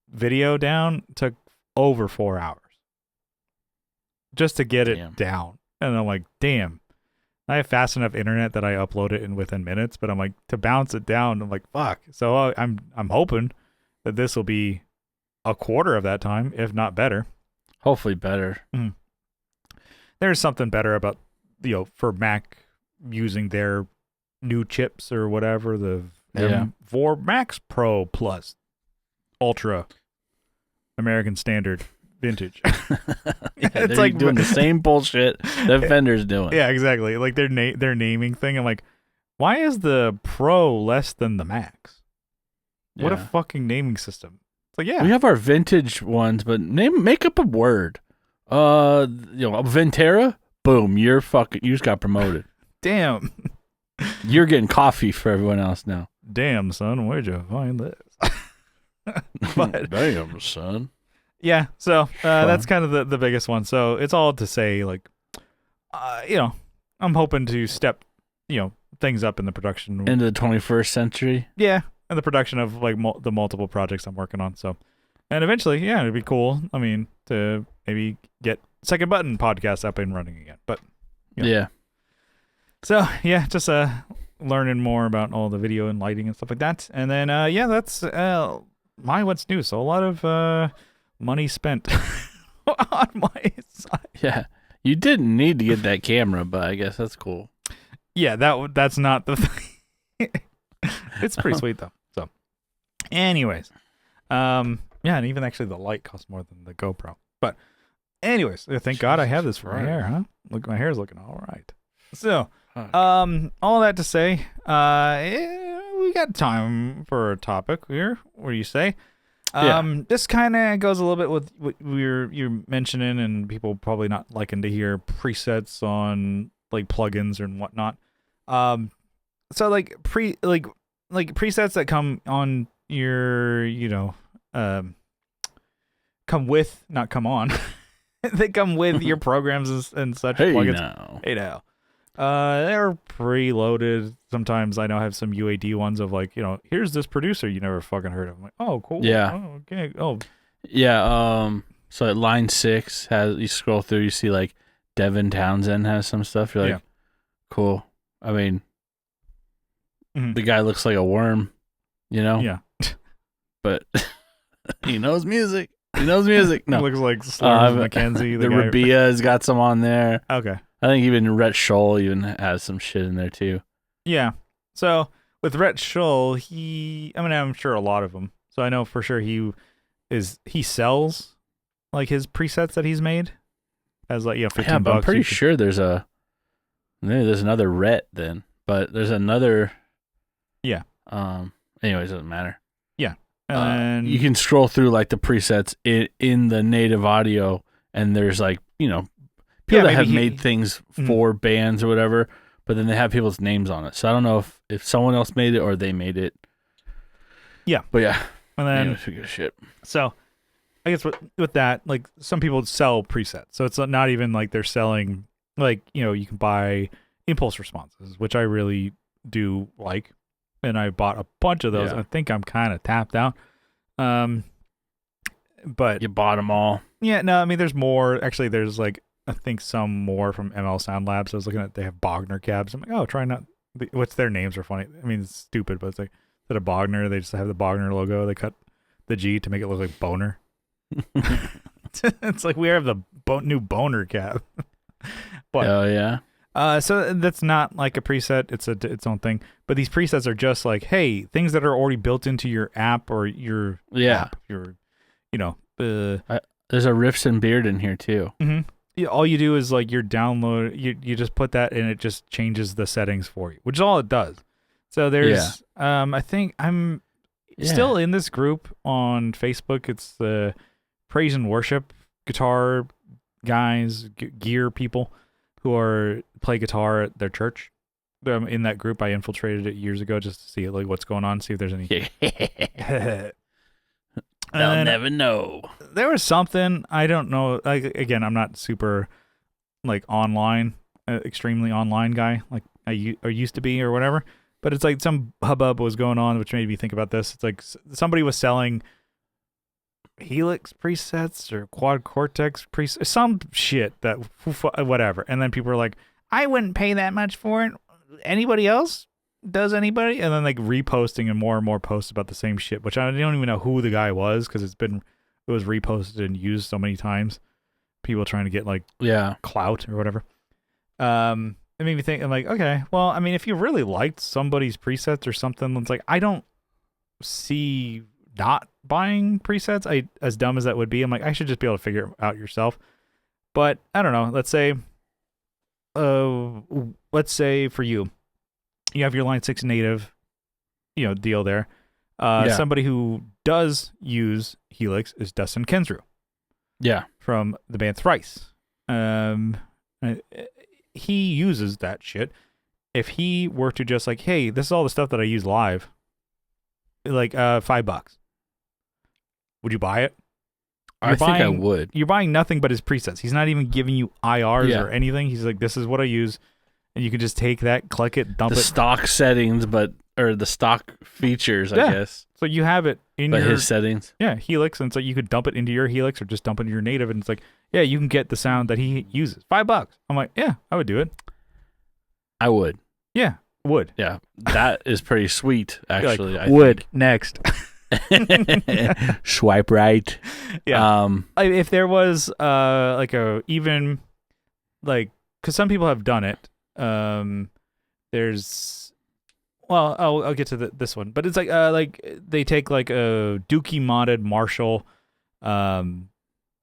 video down took over 4 hours. Just to get it down. And I'm like, damn. I have fast enough internet that I upload it in within minutes, but I'm like, to bounce it down, I'm like, fuck. So I'm hoping that this will be a quarter of that time, if not better. Hopefully better. There's something better about, for Mac using their new chips or whatever, the M4 Max Pro Plus Ultra American Standard Vintage. It's like doing the same bullshit the vendor's doing. Yeah, exactly. Like their naming thing. I'm like, why is the Pro less than the Max? What a fucking naming system. It's like, yeah, we have our vintage ones, but make up a word. Ventera. Boom, you just got promoted. Damn. You're getting coffee for everyone else now. Damn, son, where'd you find this? Damn, son. Yeah, so that's kind of the biggest one. So it's all to say, like, I'm hoping to step, things up in the production. Into the 21st century? Yeah, and the production of, like, the multiple projects I'm working on. So, and eventually, yeah, it'd be cool, I mean, to maybe get Second Button podcast up and running again. But, yeah. So, yeah, just learning more about all the video and lighting and stuff like that. And then, that's my what's new. So a lot of money spent on my side. Yeah, you didn't need to get that camera, but I guess that's cool. Yeah, that's not the thing. It's pretty sweet though. So, anyways, and even actually the light costs more than the GoPro. But, anyways, thank God I have this for my hair, huh? Look, my hair's looking all right. So, all that to say, we got time for a topic here. What do you say? This kind of goes a little bit with what you're mentioning, and people probably not liking to hear presets on like plugins and whatnot. So like presets that come on your, come with, not come on. They come with your programs and such plugins. Hey now. They're preloaded. Sometimes I know I have some UAD ones of like, here's this producer you never fucking heard of. I'm like, oh, cool. Yeah. Oh, okay. Oh. Yeah. So at line 6 you scroll through, you see like Devin Townsend has some stuff. You're like, cool. I mean, Mhm. the guy looks like a worm, you know? Yeah. But he knows music. He knows music. No. Looks like Slurms McKenzie. The guy. Rabia has got some on there. Okay. I think even Rhett Scholl even has some shit in there too. Yeah. So with Rhett Scholl, I'm sure a lot of them. So I know for sure he sells like his presets that he's made as like, $15. Yeah, but I'm pretty sure maybe there's another Rhett then, but there's another. Yeah. Anyways, it doesn't matter. Yeah. And you can scroll through like the presets in the native audio, and there's like, people that have made things for bands or whatever, but then they have people's names on it. So I don't know if someone else made it or they made it. Yeah. But yeah. And then anyways, we get shit. So I guess with that, like some people sell presets. So it's not even like they're selling, like, you can buy impulse responses, which I really do like. And I bought a bunch of those. Yeah. I think I'm kind of tapped out. But You bought them all. yeah, no, I mean, there's more. Actually, there's like, I think some more from ML Sound Labs. I was looking at, they have Bogner cabs. I'm like, oh, try not. What's their names are funny. I mean, it's stupid, but it's like, instead of Bogner, they just have the Bogner logo. They cut the G to make it look like Boner. It's like we have the new Boner cab. But, oh yeah. So that's not like a preset. It's its own thing. But these presets are just like, hey, things that are already built into your app or your app, your, there's a Riffs and Beard in here too. Mm-hmm. Yeah, all you do is like your download. You just put that and it just changes the settings for you, which is all it does. So there's, I think I'm still in this group on Facebook. It's the praise and worship guitar guys, gear people who play guitar at their church. In that group, I infiltrated it years ago just to see like what's going on, see if there's any. They'll never know. There was something, I don't know. Like, again, I'm not super like online, extremely online guy like I used to be or whatever. But it's like some hubbub was going on, which made me think about this. It's like somebody was selling Helix presets or Quad Cortex presets, some shit that whatever. And then people were like, I wouldn't pay that much for it. Anybody else? Does anybody? And then like reposting and more posts about the same shit, which I don't even know who the guy was because it was reposted and used so many times. People trying to get like clout or whatever. It made me think, I'm like, okay, well, I mean, if you really liked somebody's presets or something, it's like, I don't see not buying presets. As dumb as that would be, I'm like, I should just be able to figure it out yourself. But I don't know. Let's say for you have your Line 6 native, deal there. Somebody who does use Helix is Dustin Kensrew. Yeah. From the band Thrice. He uses that shit. If he were to just like, hey, this is all the stuff that I use live, like $5, would you buy it? I think I would. You're buying nothing but his presets. He's not even giving you IRs or anything. He's like, this is what I use, and you can just take that, click it, dump it. The stock settings, or the stock features, I guess. So you have it in his settings. Yeah, Helix, and so you could dump it into your Helix or just dump it into your native, and it's like, yeah, you can get the sound that he uses. $5. I'm like, yeah, I would do it. I would. Yeah, would. Yeah, that is pretty sweet, actually. Like, would. Next. Swipe right. Yeah. If there was like a even like, because some people have done it. There's, well, I'll get to this one, but it's like they take like a Dookie modded Marshall,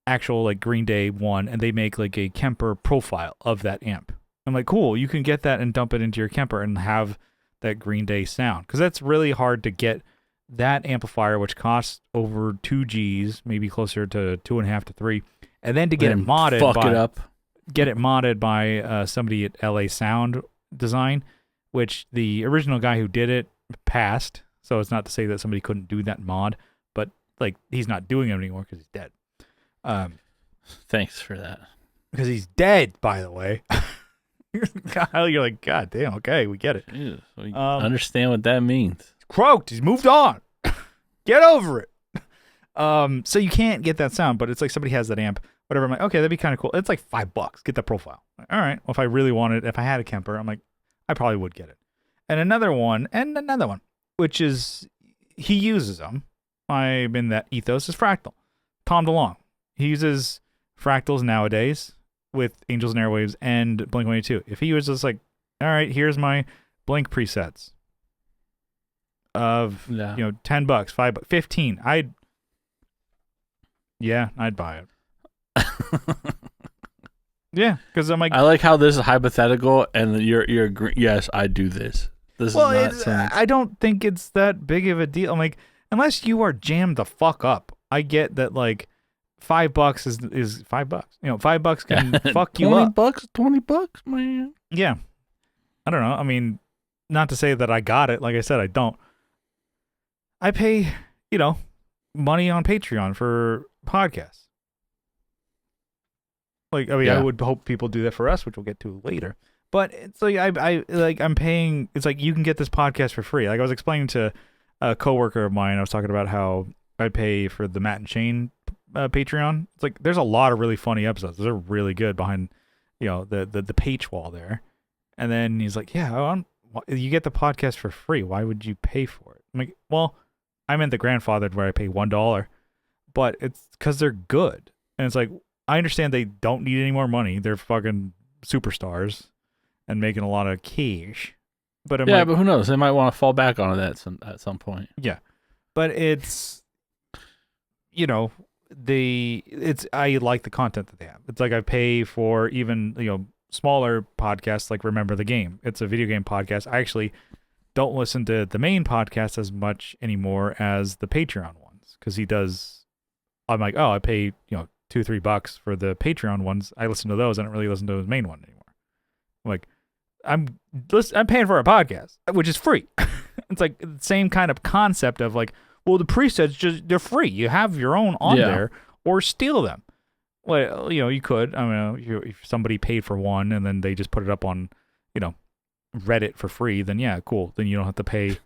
actual like Green Day one, and they make like a Kemper profile of that amp. I'm like, cool, you can get that and dump it into your Kemper and have that Green Day sound, because that's really hard to get that amplifier, which costs over 2 G's, maybe closer to 2.5 to 3, and then to get it modded, get it modded by somebody at LA Sound Design, which the original guy who did it passed. So it's not to say that somebody couldn't do that mod, but like he's not doing it anymore because he's dead. Thanks for that. Because he's dead, by the way. Kyle, you're like, God damn, okay, we get it. Jeez, we understand what that means. Croaked, he's moved on. Get over it. So you can't get that sound, but it's like somebody has that amp, whatever. I'm like, okay, that'd be kind of cool. It's like $5. Get that profile. Like, all right. Well, if I really wanted, if I had a Kemper, I'm like, I probably would get it. And another one, which is he uses them. I'm in that ethos is Fractal. Tom DeLonge. He uses fractals nowadays with Angels and Airwaves and Blink-182. If he was just like, all right, here's my Blink presets of $10, $5, 15, I'd buy it. Yeah, because I'm like, I like how this is hypothetical, and you're yes, I do this. This is not. I don't think it's that big of a deal. I'm like, unless you are jammed the fuck up, I get that like $5 is $5. $5 can fuck you up. $20, man. Yeah, I don't know. I mean, not to say that I got it. Like I said, I don't. I pay money on Patreon for podcasts. Like, I mean, I would hope people do that for us, which we'll get to later. But it's like I'm paying. It's like you can get this podcast for free. Like I was explaining to a coworker of mine, I was talking about how I pay for the Matt and Shane Patreon. It's like there's a lot of really funny episodes. Those are really good behind, the page wall there. And then he's like, "Yeah, you get the podcast for free. Why would you pay for it?" I'm like, "Well, I meant the grandfathered where I pay $1, but it's because they're good." And it's like, I understand they don't need any more money. They're fucking superstars and making a lot of cash. But but who knows? They might want to fall back on that at some point. Yeah, but it's I like the content that they have. It's like I pay for even smaller podcasts like Remember the Game. It's a video game podcast. I actually don't listen to the main podcast as much anymore as the Patreon ones because he does. I'm like, oh, I pay $2-3 for the Patreon ones. I listen to those. I don't really listen to his main one anymore. I'm like, I'm paying for a podcast, which is free. It's like the same kind of concept of like, well, the presets they're free. You have your own on there, or steal them. Well, you could. I mean, if somebody paid for one and then they just put it up on, Reddit for free, then yeah, cool. Then you don't have to pay.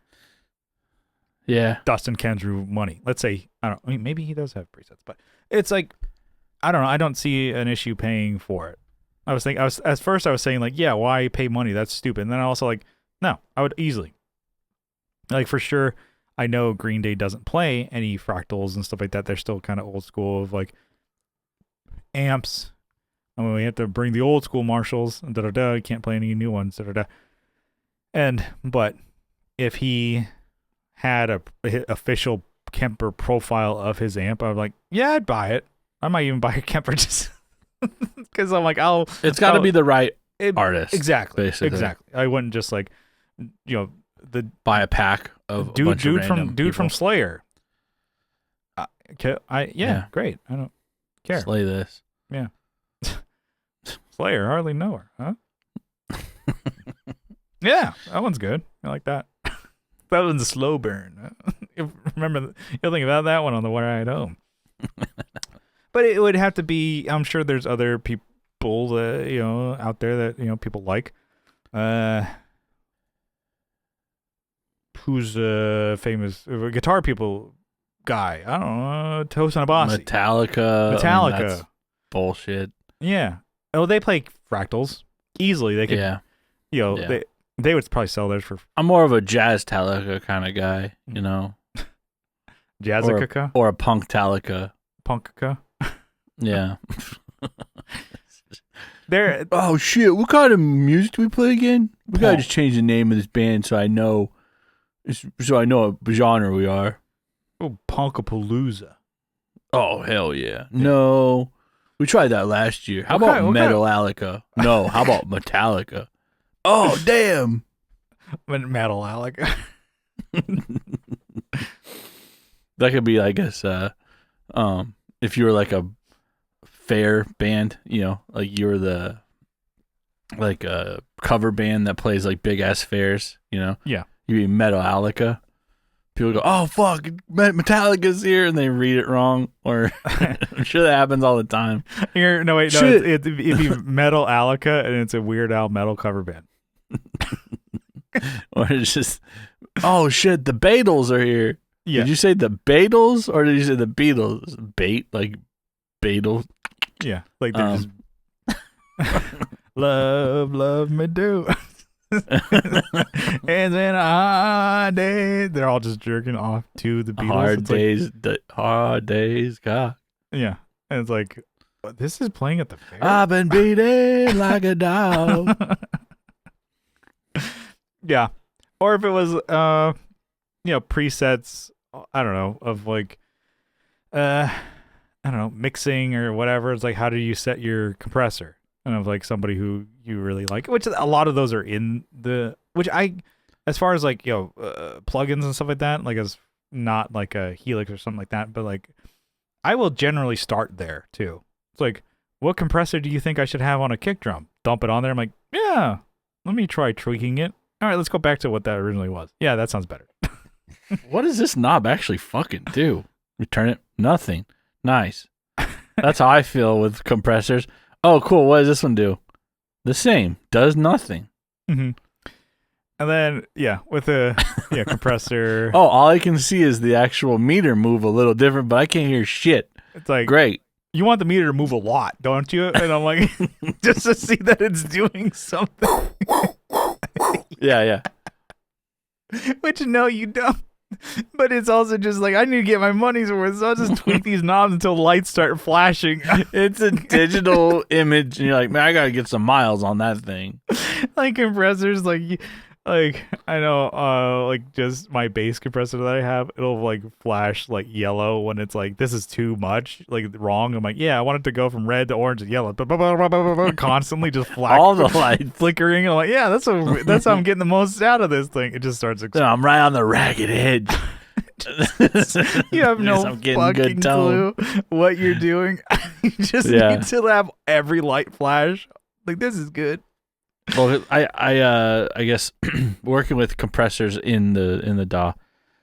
Yeah, Dustin Kendrew money. Let's say I mean, maybe he does have presets, but it's like I don't know. I don't see an issue paying for it. At first I was saying like, yeah, why pay money? That's stupid. And then I also like, no, I would easily. Like for sure, I know Green Day doesn't play any fractals and stuff like that. They're still kind of old school of like amps. I mean, we have to bring the old school Marshalls and You can't play any new ones. But if he had a official Kemper profile of his amp, I'm like, yeah, I'd buy it. I might even buy a Kemper just because I'm like, it's got to be the right artist. Exactly. Basically. Exactly. I wouldn't just like, buy a pack of dude from Slayer. Great. I don't care. Slay this. Yeah. Slayer, hardly know her, huh? Yeah, that one's good. I like that. That one's a slow burn. Remember, you'll think about that one on the ride home. But it would have to be. I'm sure there's other people that out there that people like. Who's a famous guitar people guy? I don't know. Tosin Abasi. Metallica. I mean, that's bullshit. Yeah. Oh, they play fractals easily. They could. Yeah. They would probably sell theirs for. I'm more of a Jazz-Talica kind of guy. Jazzica or a Punk-Talica. Punkka. Yeah. Oh shit! What kind of music do we play again? We gotta just change the name of this band so I know what genre we are. Oh, Punkapalooza. Oh hell yeah! No, we tried that last year. How about Metallica? No, how about Metallica? Oh damn! Metallica. That could be, I guess, if you were like a fair band, like you're the like a cover band that plays like big ass fairs, Yeah. You'd be Metallica. People go, oh fuck, Metallica's here, and they read it wrong, or I'm sure that happens all the time. It'd be Metallica, and it's a Weird Al metal cover band. Or it's just, oh shit, the Beatles are here. Yeah. Did you say the Beatles or did you say the Beatles? Like Beatles. Yeah, like they're just love me do. It's been a hard day. They're all just jerking off to the Beatles. Hard It's days, hard days, God. yeah. And it's like, what, this is playing at the fair? I've been beaten like a dog. Yeah. Or if it was, presets, I don't know, of like, I don't know, mixing or whatever. It's like, how do you set your compressor? And of like somebody who you really like, which a lot of those are in as far as like, plugins and stuff like that, like as not like a Helix or something like that, but like I will generally start there too. It's like, what compressor do you think I should have on a kick drum? Dump it on there. I'm like, yeah, let me try tweaking it. All right, let's go back to what that originally was. Yeah, that sounds better. What does this knob actually fucking do? Return it? Nothing. Nice. That's how I feel with compressors. Oh, cool. What does this one do? The same. Does nothing. Mm-hmm. And then, with a compressor. Oh, all I can see is the actual meter move a little different, but I can't hear shit. It's like, great. You want the meter to move a lot, don't you? And I'm like, just to see that it's doing something. Yeah. Which, no, you don't. But it's also just like, I need to get my money's worth, so I'll just tweak these knobs until lights start flashing. It's a digital image, and you're like, man, I gotta get some miles on that thing. Like compressors, like I know, like just my bass compressor that I have, it'll like flash like yellow when it's like, this is too much, like wrong. I'm like, yeah, I want it to go from red to orange to yellow, constantly just all the lights flickering. I'm like, yeah, that's how I'm getting the most out of this thing. It just starts. I'm right on the ragged edge. You have no fucking clue what you're doing. You just need to have every light flash. Like, this is good. Well, I guess working with compressors in the DAW,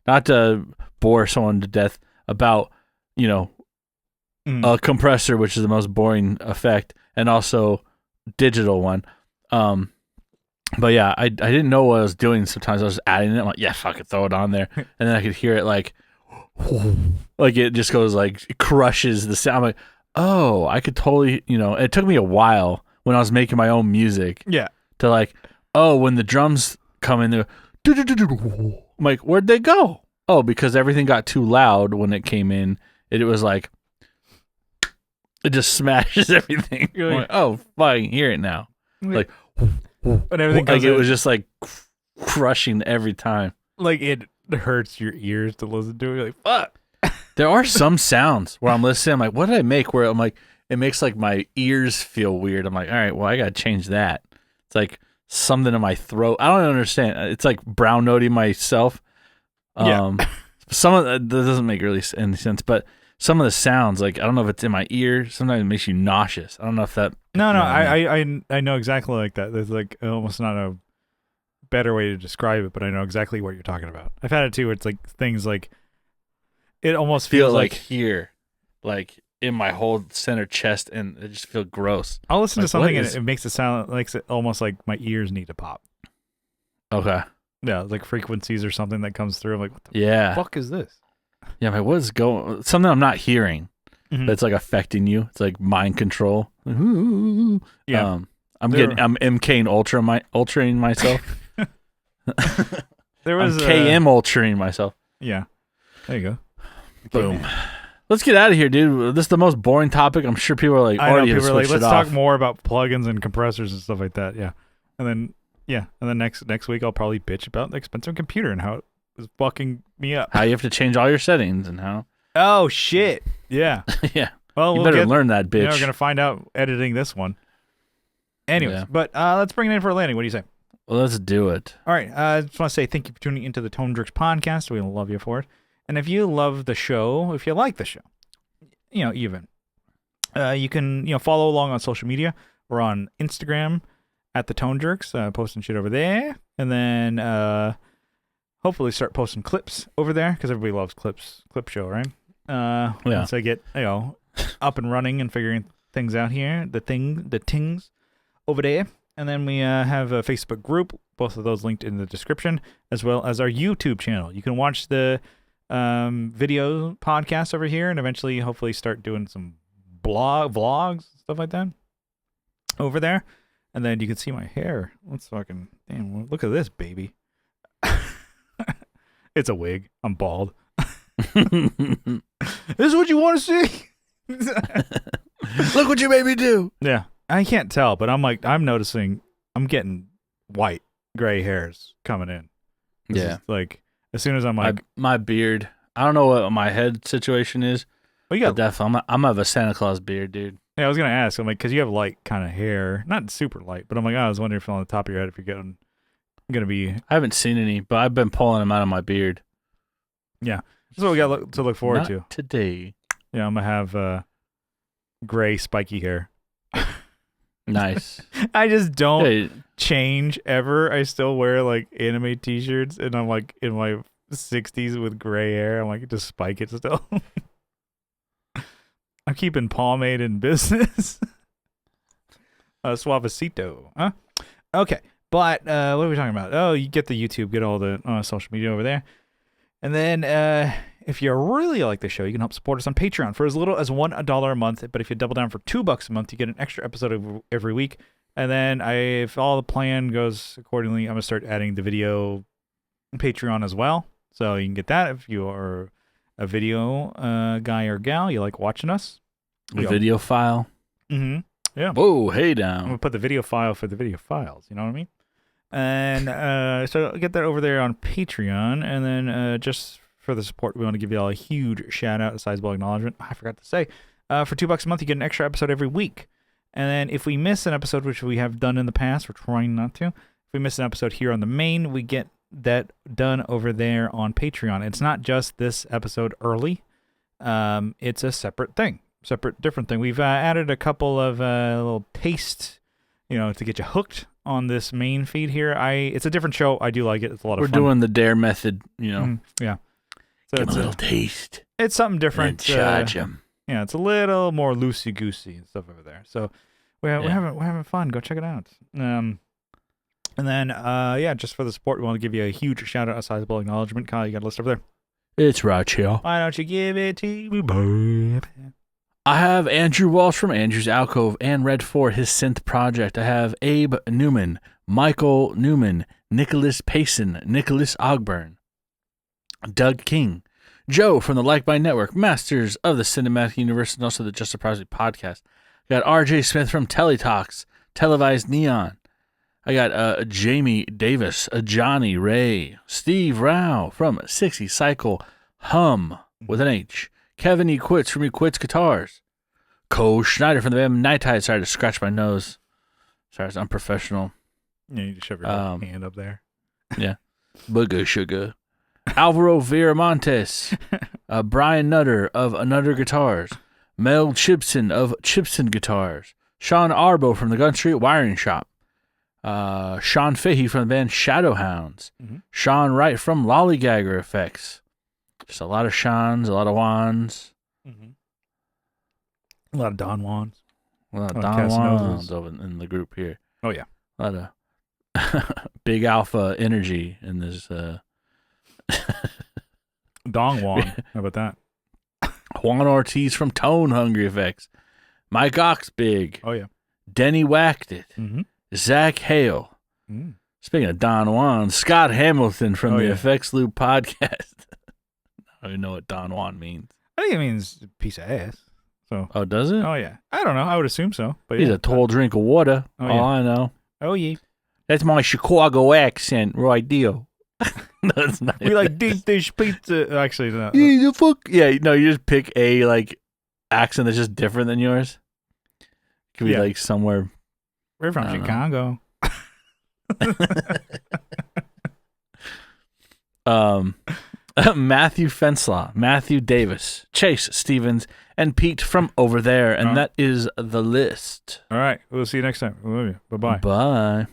not to bore someone to death about a compressor, which is the most boring effect, and also digital one. But yeah, I didn't know what I was doing. Sometimes I was adding it. I'm like, yeah, fuck it, throw it on there, and then I could hear it like it just goes like, it crushes the sound. I'm like, oh, I could totally, It took me a while when I was making my own music. Yeah. To like, oh, when the drums come in, they're I'm like, where'd they go? Oh, because everything got too loud when it came in. It was like, it just smashes everything. I'm like, oh, I can hear it now. Like, and everything like, it was just like crushing every time. Like, it hurts your ears to listen to it. You're like, fuck. There are some sounds where I'm listening. I'm like, what did I make? Where I'm like, it makes like my ears feel weird. I'm like, all right, well, I got to change that. It's like something in my throat. I don't understand. It's like brown noting myself. Some of that doesn't make really any sense, but some of the sounds, like, I don't know if it's in my ear. Sometimes it makes you nauseous. I don't know if that. No, I know exactly like that. There's like almost not a better way to describe it, but I know exactly what you're talking about. I've had it too. It's like things like, it almost feels like here, like in my whole center chest, and it just feels gross. I'll listen to something and it makes it sound like almost like my ears need to pop. Okay. Yeah, like frequencies or something that comes through. I'm like, what the fuck is this? Yeah, but what is going? Something I'm not hearing that's like affecting you. It's like mind control. Yeah. I'm MK ultraing myself. There was I'm KM ultraing myself. Yeah. There you go. Boom. Let's get out of here, dude. This is the most boring topic. I'm sure people are like, let's talk more about plugins and compressors and stuff like that. Yeah. And then next week I'll probably bitch about the expensive computer and how it was fucking me up. How you have to change all your settings and how. Oh shit. Yeah. Yeah. Well, you better learn that, bitch. We're gonna find out editing this one. Anyways, but let's bring it in for a landing. What do you say? Well, let's do it. All right. I just want to say thank you for tuning into the Tone Jerks podcast. We love you for it. And if you love the show, if you like the show, you can, follow along on social media. We're on Instagram at the Tone Jerks, posting shit over there. And then hopefully start posting clips over there because everybody loves clip show, right? Once I get, up and running and figuring things out here, the tings over there. And then we have a Facebook group, both of those linked in the description, as well as our YouTube channel. You can watch the video podcast over here and eventually hopefully start doing some vlogs, stuff like that over there. And then you can see my hair. Let's fucking damn. Look at this, baby. It's a wig. I'm bald. This is what you want to see. Look what you made me do. Yeah, I can't tell, but I'm noticing. I'm getting white, gray hairs coming in. This is like as soon as I'm like my beard. I don't know what my head situation is. Well, you got definitely. I'm of a Santa Claus beard, dude. Yeah, I was gonna ask. I'm like, because you have light kind of hair, not super light, but I'm like, I was wondering if on the top of your head if you're gonna be. I haven't seen any, but I've been pulling them out of my beard. Yeah, that's what we got to look forward Not to today. Yeah, I'm gonna have gray spiky hair. Nice. I just don't change ever. I still wear like anime t-shirts, and I'm like in my 60s with gray hair. I'm like, just spike it still. I'm keeping pomade in business. Suavecito, huh? Okay, but what are we talking about? Oh, you get the YouTube, get all the social media over there. And then if you really like the show, you can help support us on Patreon for as little as $1 a month. But if you double down for $2 a month, you get an extra episode every week. And then if all the plan goes accordingly, I'm going to start adding the video Patreon as well. So you can get that if you are a video guy or gal, you like watching us. A video file. Mm-hmm. Yeah. Whoa, hey down. I'm going to put the video file for the video files. You know what I mean? And so get that over there on Patreon. And then just for the support, we want to give you all a huge shout out, a sizable acknowledgement. I forgot to say, for $2 a month, you get an extra episode every week. And then if we miss an episode, which we have done in the past, we're trying not to. If we miss an episode here on the main, we get that done over there on Patreon. It's not just this episode early. It's a separate thing, different thing. We've added a couple of little tastes, to get you hooked on this main feed here. It's a different show. I do like it. It's a lot of fun. We're doing the Dare method, Yeah. So Give 'em a little taste. It's something different. And charge them. Yeah, it's a little more loosey goosey and stuff over there. So we're having fun. Go check it out. And then just for the support, we want to give you a huge shout out, a sizable acknowledgement. Kyle, you got a list over there. It's right here. Why don't you give it to me, baby? I have Andrew Walsh from Andrew's Alcove and Red for his synth project. I have Abe Newman, Michael Newman, Nicholas Payson, Nicholas Ogburn, Doug King, Joe from the Like Mind Network, Masters of the Cinematic Universe, and also the Just Surprisingly podcast. I got RJ Smith from Teletalks, Televised Neon. I got Jamie Davis, Johnny Ray, Steve Rao from 60 Cycle, Hum with an H, Kevin E. Quits from E. Quits Guitars, Cole Schneider from the band Night Tide. Sorry to scratch my nose. Sorry, it's unprofessional. Yeah, you just shove your hand up there. Yeah. Booger Sugar. Alvaro Viramontes, Brian Nutter of Nutter Guitars, Mel Chipson of Chipson Guitars, Sean Arbo from the Gun Street Wiring Shop, Sean Fahey from the band Shadowhounds, Sean Wright from Lollygagger Effects. Just a lot of Seans, a lot of Wands. A lot of Don Juans. A lot of Don Juans over in the group here. Oh, yeah. A lot of big alpha energy in this. Dong Juan. How about that? Juan Ortiz from Tone Hungry Effects. Mike Oxbig. Oh, yeah. Denny Whacked It. Zach Hale. Speaking of Don Juan, Scott Hamilton from the Effects Loop podcast. I don't even know what Don Juan means. I think it means piece of ass. So. Oh, does it? Oh, yeah. I don't know. I would assume so. But he's a tall drink of water. All I know. Oh, yeah. That's my Chicago accent right there. That's not we like deep dish pizza. Actually, no. Yeah, fuck. Yeah, no, you just pick a accent that's just different than yours. Could be somewhere. We're from Chicago. Matthew Fenslaw, Matthew Davis, Chase Stevens, and Pete from over there, and that is the list. All right, we'll see you next time. We love you. Bye-bye. Bye.